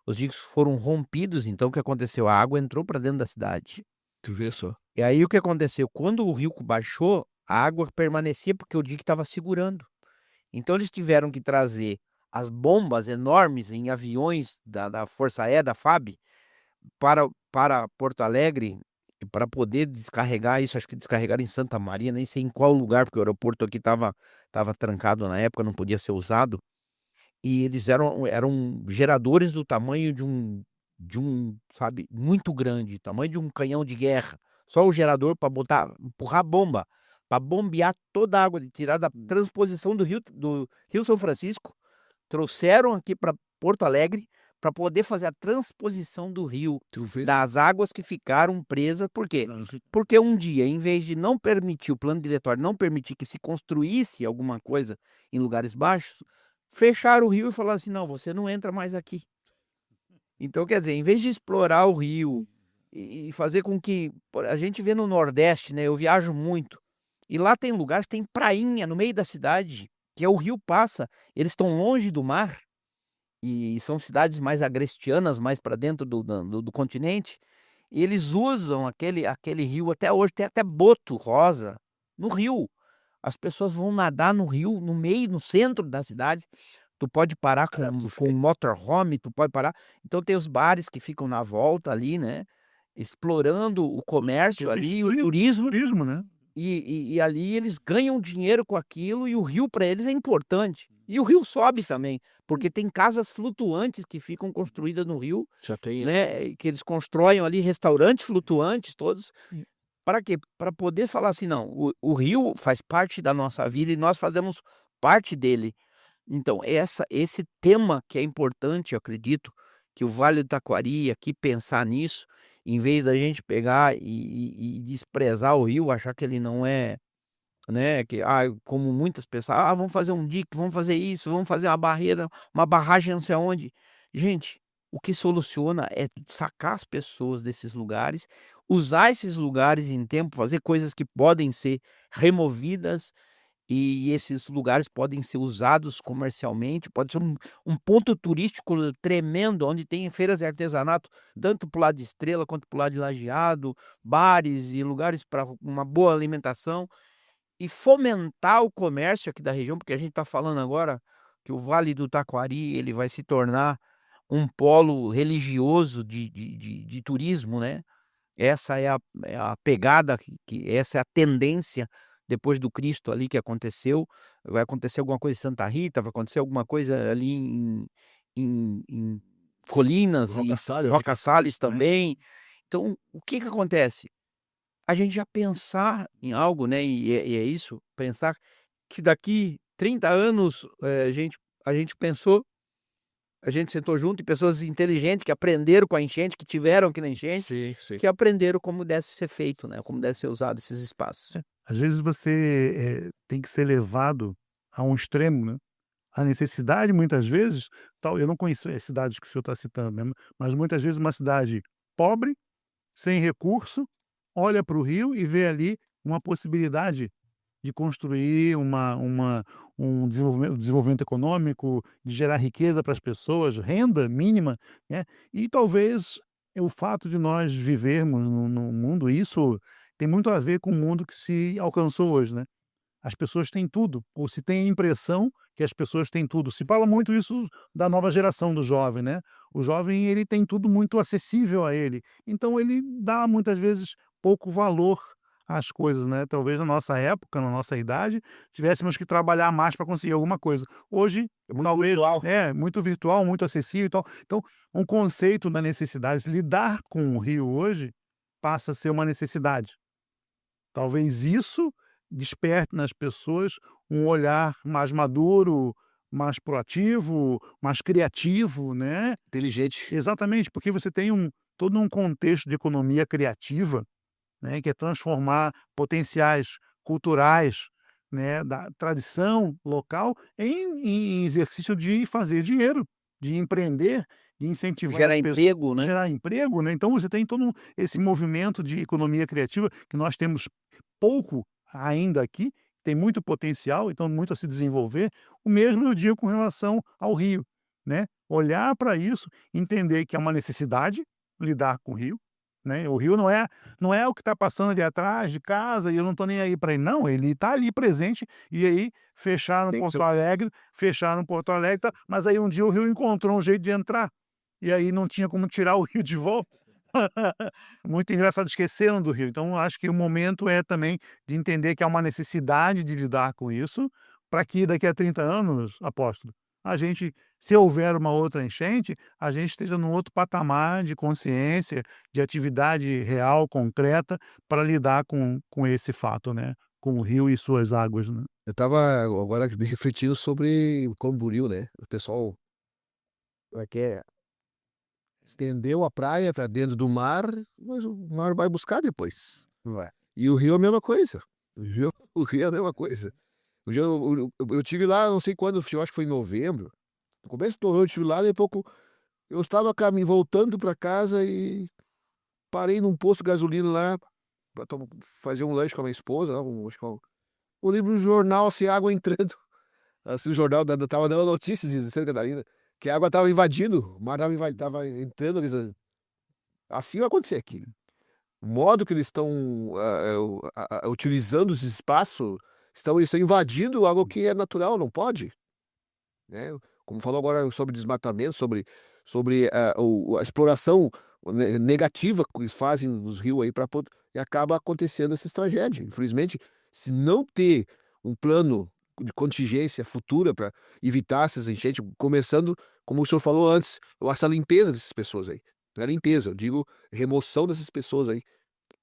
Os diques foram rompidos, então o que aconteceu? A água entrou para dentro da cidade. Tu vê só. E aí o que aconteceu? Quando o rio baixou, a água permanecia porque o dique estava segurando. Então eles tiveram que trazer as bombas enormes em aviões da Força Aérea, da FAB, para Porto Alegre, para poder descarregar isso. Acho que descarregaram em Santa Maria, nem sei em qual lugar, porque o aeroporto aqui estava trancado na época, não podia ser usado. E eles eram geradores do tamanho de um, sabe, muito grande, tamanho de um canhão de guerra. Só o gerador para empurrar a bomba, para bombear toda a água, de tirar da transposição do Rio São Francisco, trouxeram aqui para Porto Alegre para poder fazer a transposição do rio, Tu vê das águas que ficaram presas. Por quê? Porque um dia, em vez de não permitir, o plano diretório não permitir que se construísse alguma coisa em lugares baixos, fecharam o rio e falaram assim: não, você não entra mais aqui. Então, quer dizer, em vez de explorar o rio e fazer com que... A gente vê no Nordeste, né? Eu viajo muito. E lá tem lugares, tem prainha no meio da cidade, que o rio passa. Eles estão longe do mar. E são cidades mais agrestianas, mais para dentro do continente. E eles usam aquele rio até hoje. Tem até boto rosa no rio. As pessoas vão nadar no rio, no meio, no centro da cidade. Tu pode parar com um motorhome, tu pode parar. Então tem os bares que ficam na volta ali, né? Explorando o comércio ali, o turismo. Né? E ali eles ganham dinheiro com aquilo, e o rio para eles é importante. E o rio sobe também, porque tem casas flutuantes que ficam construídas no rio, Já tem. né? Que eles constroem ali restaurantes flutuantes todos. Para quê? Para poder falar assim: não, o rio faz parte da nossa vida e nós fazemos parte dele. Então, esse tema que é importante, eu acredito, que o Vale do Taquari aqui pensar nisso, em vez da gente pegar e desprezar o rio, achar que ele não é né, como muitas pessoas, vamos fazer um dique, vamos fazer isso, vamos fazer uma barreira, uma barragem não sei aonde. Gente, o que soluciona é sacar as pessoas desses lugares, usar esses lugares em tempo, fazer coisas que podem ser removidas, e esses lugares podem ser usados comercialmente, pode ser um ponto turístico tremendo, onde tem feiras de artesanato, tanto para o lado de Estrela quanto para o lado de Lajeado, bares e lugares para uma boa alimentação. E fomentar o comércio aqui da região, porque a gente está falando agora que o Vale do Taquari ele vai se tornar um polo religioso de turismo, né. Essa é a pegada essa é a tendência depois do Cristo ali que aconteceu. Vai acontecer alguma coisa em Santa Rita, vai acontecer alguma coisa ali em Colinas e Roca Salles, Roca Sales também. Então, o que que acontece? A gente já pensar em algo, né, e é isso, pensar que daqui 30 anos, a gente pensou, a gente sentou junto e pessoas inteligentes que aprenderam com a enchente, que tiveram aqui na enchente, Sim, sim. que aprenderam como deve ser feito, né, como deve ser usado esses espaços. Às vezes você tem que ser levado a um extremo, né? A necessidade, muitas vezes, tal, eu não conheço as cidades que o senhor está citando, né? Mas muitas vezes uma cidade pobre, sem recurso, olha para o rio e vê ali uma possibilidade de construir um desenvolvimento econômico, de gerar riqueza para as pessoas, renda mínima, né. E talvez o fato de nós vivermos num mundo, isso tem muito a ver com o mundo que se alcançou hoje, né. As pessoas têm tudo, ou se tem a impressão que as pessoas têm tudo. Se fala muito isso da nova geração do jovem, né. O jovem, ele tem tudo muito acessível a ele, então ele dá muitas vezes pouco valor às coisas, né. Talvez na nossa época, na nossa idade, tivéssemos que trabalhar mais para conseguir alguma coisa. Hoje, talvez virtual. muito virtual, muito acessível e tal. Então, um conceito da necessidade, lidar com o rio hoje, passa a ser uma necessidade. Talvez isso desperte nas pessoas um olhar mais maduro, mais proativo, mais criativo, né. Inteligente. Exatamente, porque você tem todo um contexto de economia criativa, né, que é transformar potenciais culturais, né, da tradição local em exercício de fazer dinheiro, de empreender, de incentivar Gerar as pessoas, emprego, né. gerar emprego, né. Então você tem todo esse movimento de economia criativa que nós temos pouco ainda aqui, tem muito potencial, então muito a se desenvolver. O mesmo eu digo com relação ao rio, né. Olhar para isso, entender que é uma necessidade lidar com o rio, né. O rio não é o que está passando ali atrás de casa e eu não estou nem aí para ele, não, ele está ali presente, e aí fecharam Tem que Porto ser Alegre, tá, mas aí um dia o rio encontrou um jeito de entrar, e aí não tinha como tirar o rio de volta. Muito engraçado, esqueceram do rio. Então acho que o momento é também de entender que há uma necessidade de lidar com isso, para que daqui a 30 anos, apóstolo, a gente, se houver uma outra enchente, a gente esteja num outro patamar de consciência, de atividade real, concreta, para lidar com esse fato, né, com o rio e suas águas, né. Eu estava agora me refletindo sobre o Camboriú, né, o pessoal, como é que é, estendeu a praia para dentro do mar, mas o mar vai buscar depois. Vai. E o rio é a mesma coisa. O rio é a mesma coisa. O dia eu tive lá, não sei quando, eu acho que foi em novembro, no começo do ano eu estive lá, daí a pouco eu estava voltando para casa e parei num posto de gasolina lá para fazer um lanche com a minha esposa, acho que eu lembro no jornal, assim, água entrando. Assim, o jornal estava dando notícias de Santa Catarina, que a água estava invadindo, o mar estava entrando, assim vai acontecer aqui. O modo que eles estão, utilizando esse espaço, estão invadindo algo que é natural, não pode, né. Como falou agora sobre desmatamento, sobre a exploração negativa que eles fazem nos rios aí para e acaba acontecendo essas tragédias. Infelizmente, se não ter um plano de contingência futura para evitar essas enchentes, começando, como o senhor falou antes, essa limpeza dessas pessoas aí. Não é limpeza, eu digo remoção dessas pessoas aí.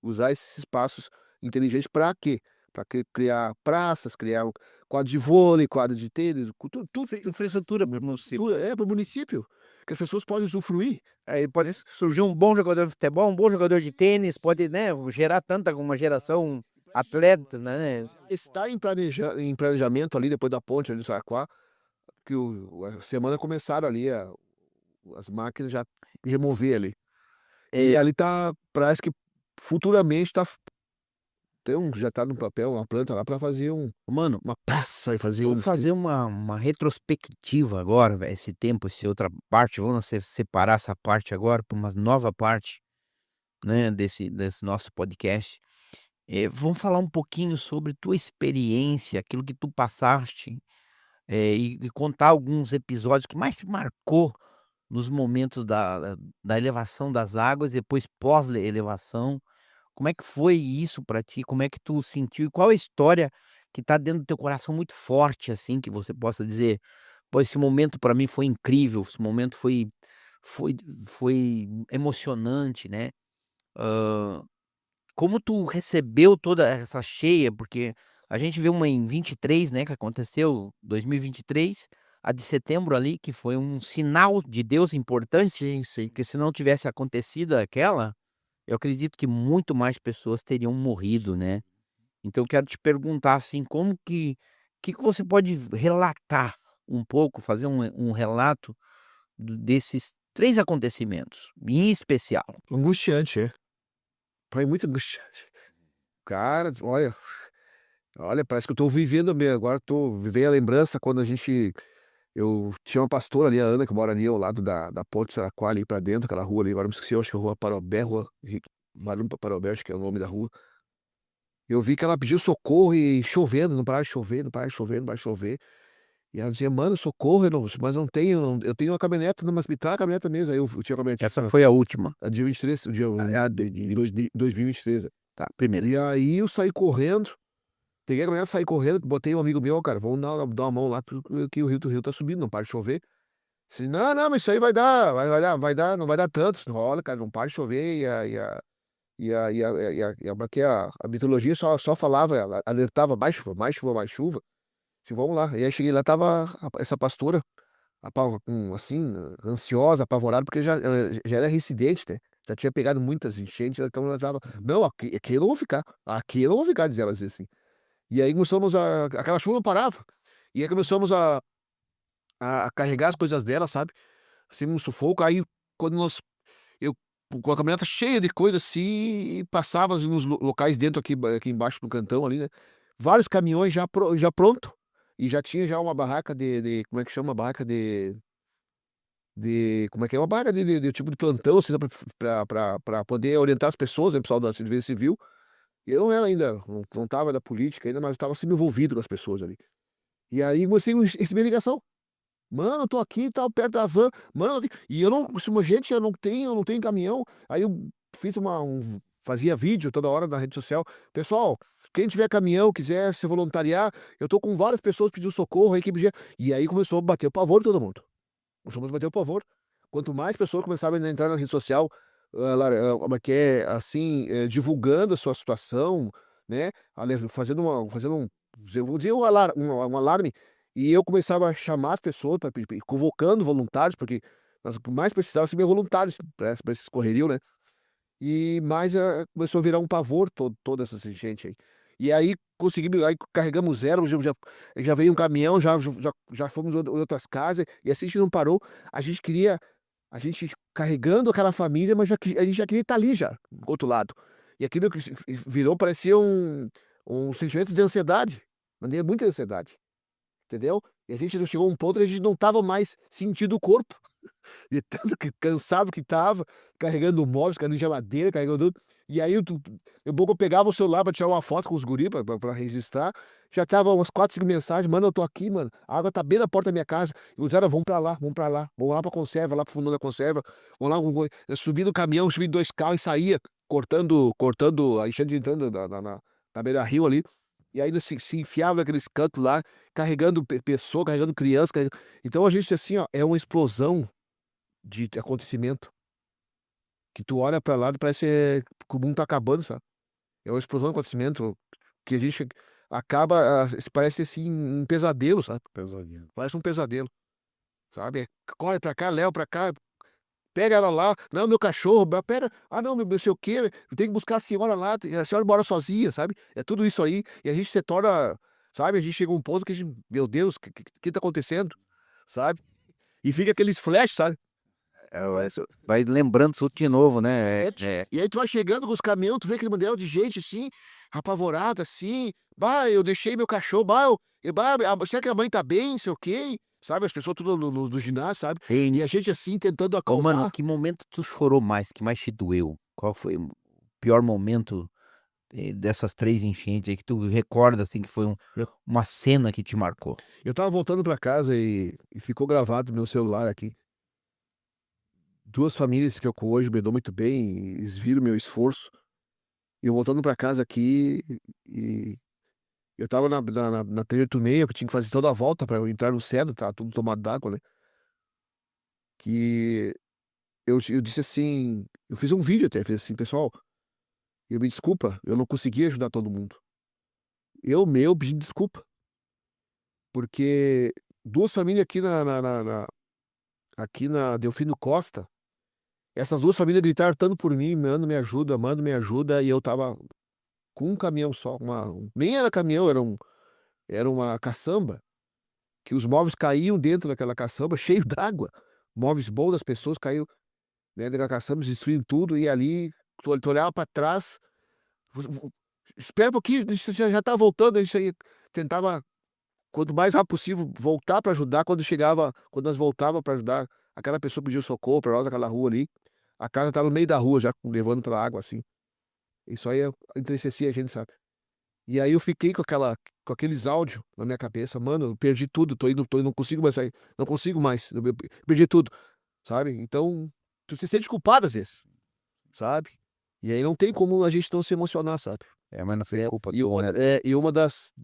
Usar esses espaços inteligentes para quê? Para criar praças, criar quadro de vôlei, quadro de tênis, tudo Infraestrutura para o município. para o município, que as pessoas podem usufruir. Aí pode surgir um bom jogador de futebol, um bom jogador de tênis, pode, né, gerar uma geração atleta, né? Está em planejamento ali, depois da ponte ali do Saraquá, que a semana começaram ali, as máquinas já remover ali. E É, ali tá, parece que futuramente já tá no papel, uma planta lá para fazer mano, uma praça e fazer vamos fazer uma retrospectiva agora, velho, esse tempo, essa outra parte, vamos separar essa parte agora para uma nova parte, né, desse nosso podcast. Vamos falar um pouquinho sobre tua experiência, aquilo que tu passaste, e contar alguns episódios que mais te marcou nos momentos da elevação das águas, depois pós-elevação. Como é que foi isso pra ti? Como é que tu sentiu? E qual a história que tá dentro do teu coração muito forte, assim, que você possa dizer: "Pô, esse momento pra mim foi incrível, esse momento foi foi emocionante", né. Hã, como tu recebeu toda essa cheia? Porque a gente vê uma em 23, né, que aconteceu, 2023, a de setembro ali, que foi um sinal de Deus importante, sim, sim. porque se não tivesse acontecido aquela, eu acredito que muito mais pessoas teriam morrido, né. Então eu quero te perguntar, assim, como que você pode relatar um pouco, fazer um relato desses 3 acontecimentos, em especial? Angustiante, é. Foi muito angustiante. Cara, olha, parece que eu tô vivendo mesmo, agora tô vivendo a lembrança quando eu tinha uma pastora ali, a Ana, que mora ali ao lado da ponte Saraquá, ali pra dentro, aquela rua ali, agora eu me esqueci, eu acho que é a Rua Parobé, Rua Marumpa Parobé, acho que é o nome da rua. Eu vi que ela pediu socorro e chovendo, não parava de chover, não parava de chover, não parava de chover. E ela dizia: "Mano, socorro, mas não tenho, eu tenho uma caminhonete, não, mas me traz a caminhoneta mesmo". Aí eu tinha a caminhonete, Essa foi a última. a dia 23, o dia de 2023. Tá, primeiro. E aí eu saí correndo, peguei a caminhonete, saí correndo, botei um amigo meu: "Cara, vamos dar uma mão lá que o rio tá subindo, não para de chover". Disse: "Não, não, mas isso aí vai dar, não vai dar tanto". Olha, cara, não para de chover a meteorologia só falava, ela alertava: "Mais chuva, mais chuva, mais chuva". Disse: "Vamos lá". E aí cheguei lá, tava essa pastora assim, ansiosa, apavorada, porque ela já era residente, né, já tinha pegado muitas enchentes, então ela estava: "Não, aqui eu não vou ficar, aqui eu não vou ficar", diz ela assim. E aí começamos aquela chuva não parava, e aí começamos a carregar as coisas dela, sabe, assim, num sufoco. Aí quando eu com a caminhoneta cheia de coisa, assim, e passava assim nos locais dentro aqui embaixo no cantão ali, né, vários caminhões já pronto, e já tinha já uma barraca de como é que chama? Uma barraca como é que é? Uma barraca de tipo de plantão, assim, pra poder orientar as pessoas, né, o pessoal da Serviço Civil. E eu não era ainda, não estava da política ainda, mas eu estava sempre envolvido com as pessoas ali. E aí comecei a receber ligação: "Mano, eu tô aqui e tal, perto da van, mano, e eu não, gente, eu não tenho caminhão". Aí eu fiz fazia vídeo toda hora na rede social: "Pessoal, quem tiver caminhão, quiser se voluntariar, eu tô com várias pessoas pedindo socorro aí que podia". E aí começou a bater o pavor em todo mundo. Começamos a bater o pavor. Quanto mais pessoas começavam a entrar na rede social, como é que é, assim, divulgando a sua situação, né, fazendo eu vou dizer um alarme, e eu começava a chamar as pessoas para convocando voluntários, porque nós o que mais precisava ser voluntários para esses correriam, né. E mais, começou a virar um pavor toda essa gente aí. E aí conseguimos, aí carregamos zero, já veio um caminhão, já fomos em outras casas, e assim a gente não parou. A gente carregando aquela família, mas a gente já queria estar ali já, do outro lado. E aquilo que virou, parecia um sentimento de ansiedade, muita ansiedade, entendeu? E a gente chegou a um ponto que a gente não estava mais sentindo o corpo. De tanto que cansado que estava, carregando móveis, carregando geladeira, carregando tudo. E aí eu pegava o celular pra tirar uma foto com os guri pra registrar, já tava umas 4, 5 mensagens: "Mano, eu tô aqui, mano, a água tá bem na porta da minha casa". E os caras: "Vamos pra lá, vamos pra lá, vamos lá pra conserva, lá para o fundo da conserva, vamos lá". Eu subi no caminhão, subi 2 carros e saía cortando a enchente entrando na beira-rio ali. E aí se enfiava naqueles cantos lá, carregando pessoa, carregando criança, então a gente, assim, ó, é uma explosão de acontecimento, que tu olha pra lá e parece, que o mundo tá acabando, sabe. É uma explosão de acontecimento que a gente acaba, parece, assim, um pesadelo, sabe. Pesadelo. Parece um pesadelo, sabe. Corre pra cá, leva pra cá, Pega ela lá, não, meu cachorro, pera, não, meu sei o quê, eu tenho que buscar a senhora lá, a senhora mora sozinha, sabe? É tudo isso aí, e a gente se torna, sabe? A gente chega a um ponto que a gente, meu Deus, que tá acontecendo, sabe? E fica aqueles flash, sabe? Vai lembrando tudo de novo, né? E aí tu vai chegando com os caminhões, tu vê aquele modelo de gente assim, apavorada assim, eu deixei meu cachorro, será que a mãe tá bem, sei o quê? Sabe, as pessoas tudo no ginásio, sabe? E a gente assim, tentando Ô, mano, acalmar. que momento tu chorou mais, que mais te doeu? Qual foi o pior momento dessas 3 enchentes aí que tu recorda, assim, que foi uma cena que te marcou? Eu tava voltando pra casa e ficou gravado no meu celular aqui. 2 famílias que eu hoje me dou muito bem, eles viram meu esforço. E eu voltando pra casa aqui e eu tava na 386, que eu tinha que fazer toda a volta pra eu entrar no centro, tá tudo tomado d'água, né? Que eu disse assim, eu fiz um vídeo até, fiz assim, pessoal, eu me desculpa, eu não consegui ajudar todo mundo. Eu pedindo desculpa, porque 2 famílias aqui aqui na Delfino Costa, essas 2 famílias gritaram tanto por mim, manda, me ajuda, e eu tava com um caminhão só, nem era caminhão, era uma caçamba, que os móveis caíam dentro daquela caçamba, cheio d'água. Móveis bons das pessoas caíram dentro daquela caçamba, destruindo tudo, e ali, tu olhava para trás, espera um pouquinho, isso já tá voltando, isso aí, tentava, quanto mais rápido possível, voltar para ajudar, quando nós voltava para ajudar, aquela pessoa pediu socorro para nós, naquela rua ali, a casa tava no meio da rua, já levando pela água, assim. Isso aí entristecia a gente, sabe? E aí eu fiquei com aqueles áudios na minha cabeça, mano, eu perdi tudo, não consigo mais sair, não consigo mais, eu perdi tudo, sabe? Então, tu se sente culpado às vezes, sabe? E aí não tem como a gente não se emocionar, sabe? Mas não foi culpa E tua, né? e uma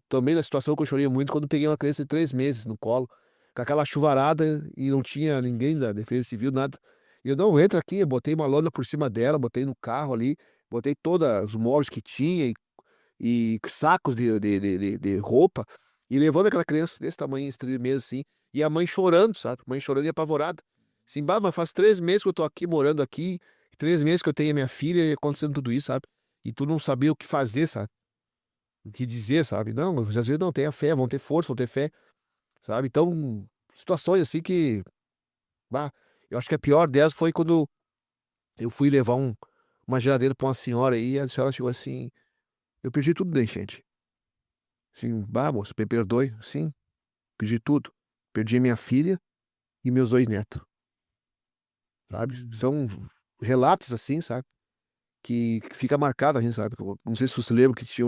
também da situação que eu chorei muito, quando eu peguei uma criança de 3 meses no colo, com aquela chuvarada e não tinha ninguém da Defesa Civil, nada. E eu, não, entra aqui, eu botei uma lona por cima dela, botei no carro ali, botei todos os móveis que tinha, e sacos de roupa, e levando aquela criança desse tamanho, esses 3 meses assim, e a mãe chorando, sabe? A mãe chorando e apavorada. Assim, mas faz 3 meses que eu tô aqui, morando aqui, 3 meses que eu tenho a minha filha e acontecendo tudo isso, sabe? E tu não sabia o que fazer, sabe? O que dizer, sabe? Não, às vezes não, tenha fé, vão ter força, vão ter fé, sabe? Então, situações assim que, bah, eu acho que a pior delas foi quando eu fui levar uma geladeira pra uma senhora aí, e a senhora chegou assim, eu perdi tudo da enchente. Sim, moço, me perdoe. Sim, perdi tudo. Perdi minha filha e meus 2 netos, sabe? São relatos assim, sabe? Que fica marcado a gente, sabe? Eu não sei se você lembra que tinha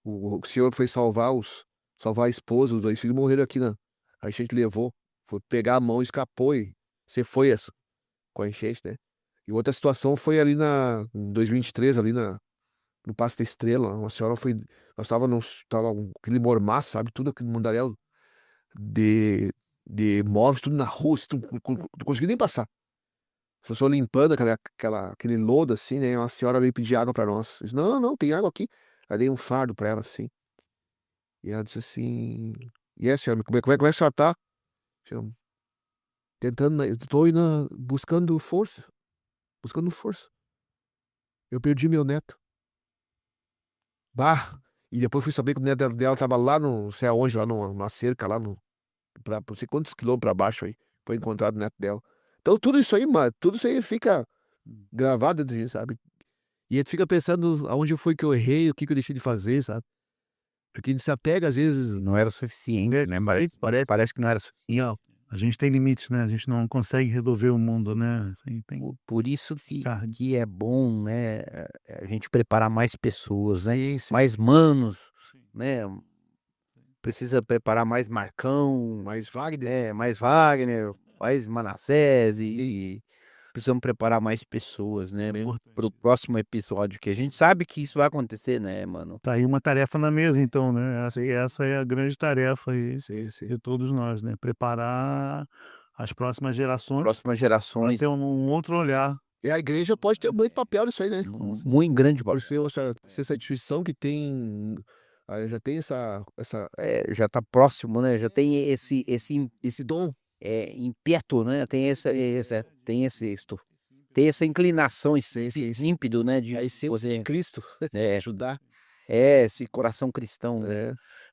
o senhor foi salvar a esposa, os 2 filhos morreram aqui a enchente levou, foi pegar a mão, escapou e você foi essa, com a enchente, né? E outra situação foi ali em 2023, ali no Passo da Estrela, uma senhora foi, nós tava aquele mormaço, sabe? Tudo aquele mundaréu de, de móveis, tudo na rua, assim, tu não conseguia nem passar. As pessoas limpando aquele lodo, assim, né? Uma senhora veio pedir água pra nós. Disse, não, não, tem água aqui. Aí dei um fardo pra ela, assim. E ela disse assim, e é, senhora, como é que a senhora tá? Eu, tentando, eu tô indo, buscando força. Eu perdi meu neto. Bah! E depois fui saber que o neto dela tava lá no, não sei aonde, lá numa cerca, lá pra não sei quantos quilômetros pra baixo aí. Foi encontrado o neto dela. Então tudo isso aí, mano, tudo isso aí fica gravado dentro de gente, sabe? E a gente fica pensando aonde foi que eu errei, o que que eu deixei de fazer, sabe? Porque a gente se apega às vezes. Não era suficiente, né? Parece que não era suficiente. A gente tem limites, né? A gente não consegue resolver o mundo, né? Assim, Por isso Carga. que é bom, né, a gente preparar mais pessoas, né? Sim, sim. Mais manos, né? Precisa preparar mais Marcão, Mas Wagner, mais Wagner, mais Manassés e precisamos preparar mais pessoas, né? Pro próximo episódio, que a gente sabe que isso vai acontecer, né, mano? Tá aí uma tarefa na mesa, então, né? Essa é a grande tarefa aí sim, sim. de todos nós, né? Preparar as próximas gerações Próximas para gerações, ter um outro olhar. E a igreja pode ter um grande papel nisso aí, né? muito grande, Por ser essa instituição que tem, já tem essa já tá próximo, né? Já tem esse dom, impeto, né? Tem essa inclinação, esse ímpeto, né? De A essência de Cristo, é, ajudar. esse coração cristão.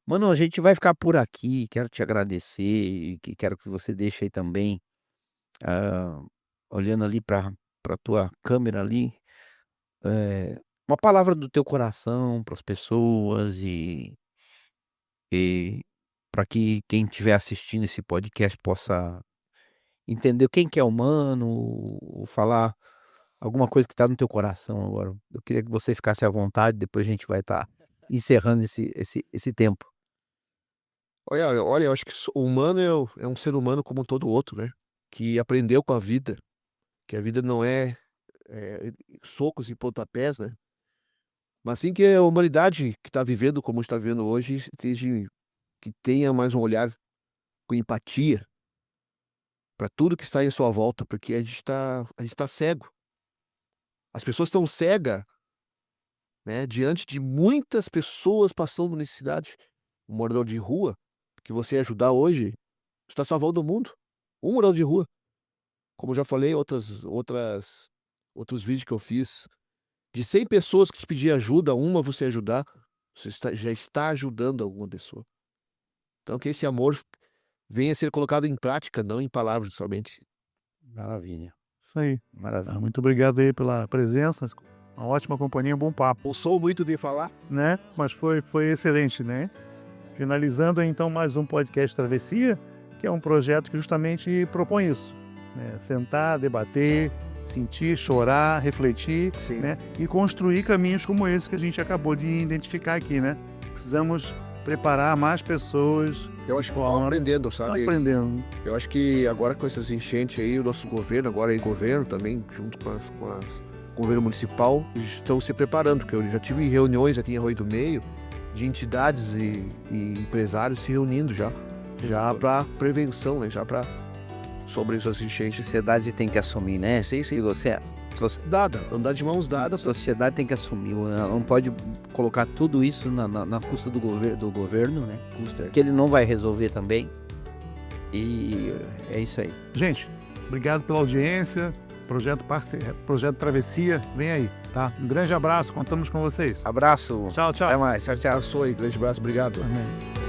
Mano, a gente vai ficar por aqui. Quero te agradecer e quero que você deixe aí também, ah, olhando ali para tua câmera ali, uma palavra do teu coração para as pessoas e para que quem estiver assistindo esse podcast possa entender quem que é humano, ou falar alguma coisa que está no teu coração agora. Eu queria que você ficasse à vontade, depois a gente vai estar encerrando esse tempo. Olha, eu acho que o humano é um ser humano como todo outro, né? Que aprendeu com a vida, que a vida não é, socos e pontapés, né? Mas sim que a humanidade que está vivendo como está vivendo hoje, que tenha mais um olhar com empatia para tudo que está em sua volta, porque a gente tá cego. As pessoas estão cegas, né? Diante de muitas pessoas passando necessidade. Um morador de rua que você ajudar hoje está salvando o mundo. Um morador de rua. Como eu já falei, outros vídeos que eu fiz, de 100 pessoas que te pedir ajuda, uma você ajudar, já está ajudando alguma pessoa. Então que esse amor venha a ser colocado em prática, não em palavras somente. Maravilha, Isso aí. maravilha. Muito obrigado aí pela presença, uma ótima companhia, um bom papo, Não sou muito de falar. né? Mas foi excelente, né? Finalizando então mais um podcast Travessia, que é um projeto que justamente propõe isso, né? Sentar, debater, sentir, chorar, refletir, Sim. né? E construir caminhos como esse que a gente acabou de identificar aqui, né? Precisamos preparar mais pessoas. Eu acho que estão aprendendo, sabe? Aprendendo. Eu acho que agora com essas enchentes aí, o nosso governo, agora é governo também, junto com o governo municipal, estão se preparando, porque eu já tive reuniões aqui em Arroio do Meio, de entidades e empresários se reunindo já para prevenção, né? Já para sobre essas A enchentes. sociedade tem que assumir, né? Sim. Se você, Andar de mãos a dadas. sociedade tem que assumir, ela não pode colocar tudo isso na custa do governo, né? Que ele não vai resolver também. E é isso aí. Gente, obrigado pela audiência. Projeto Travessia, vem aí, tá? Um grande abraço, contamos com vocês. Abraço. Tchau, tchau. Até mais. Tchau, tchau. Grande abraço. Obrigado. Amém.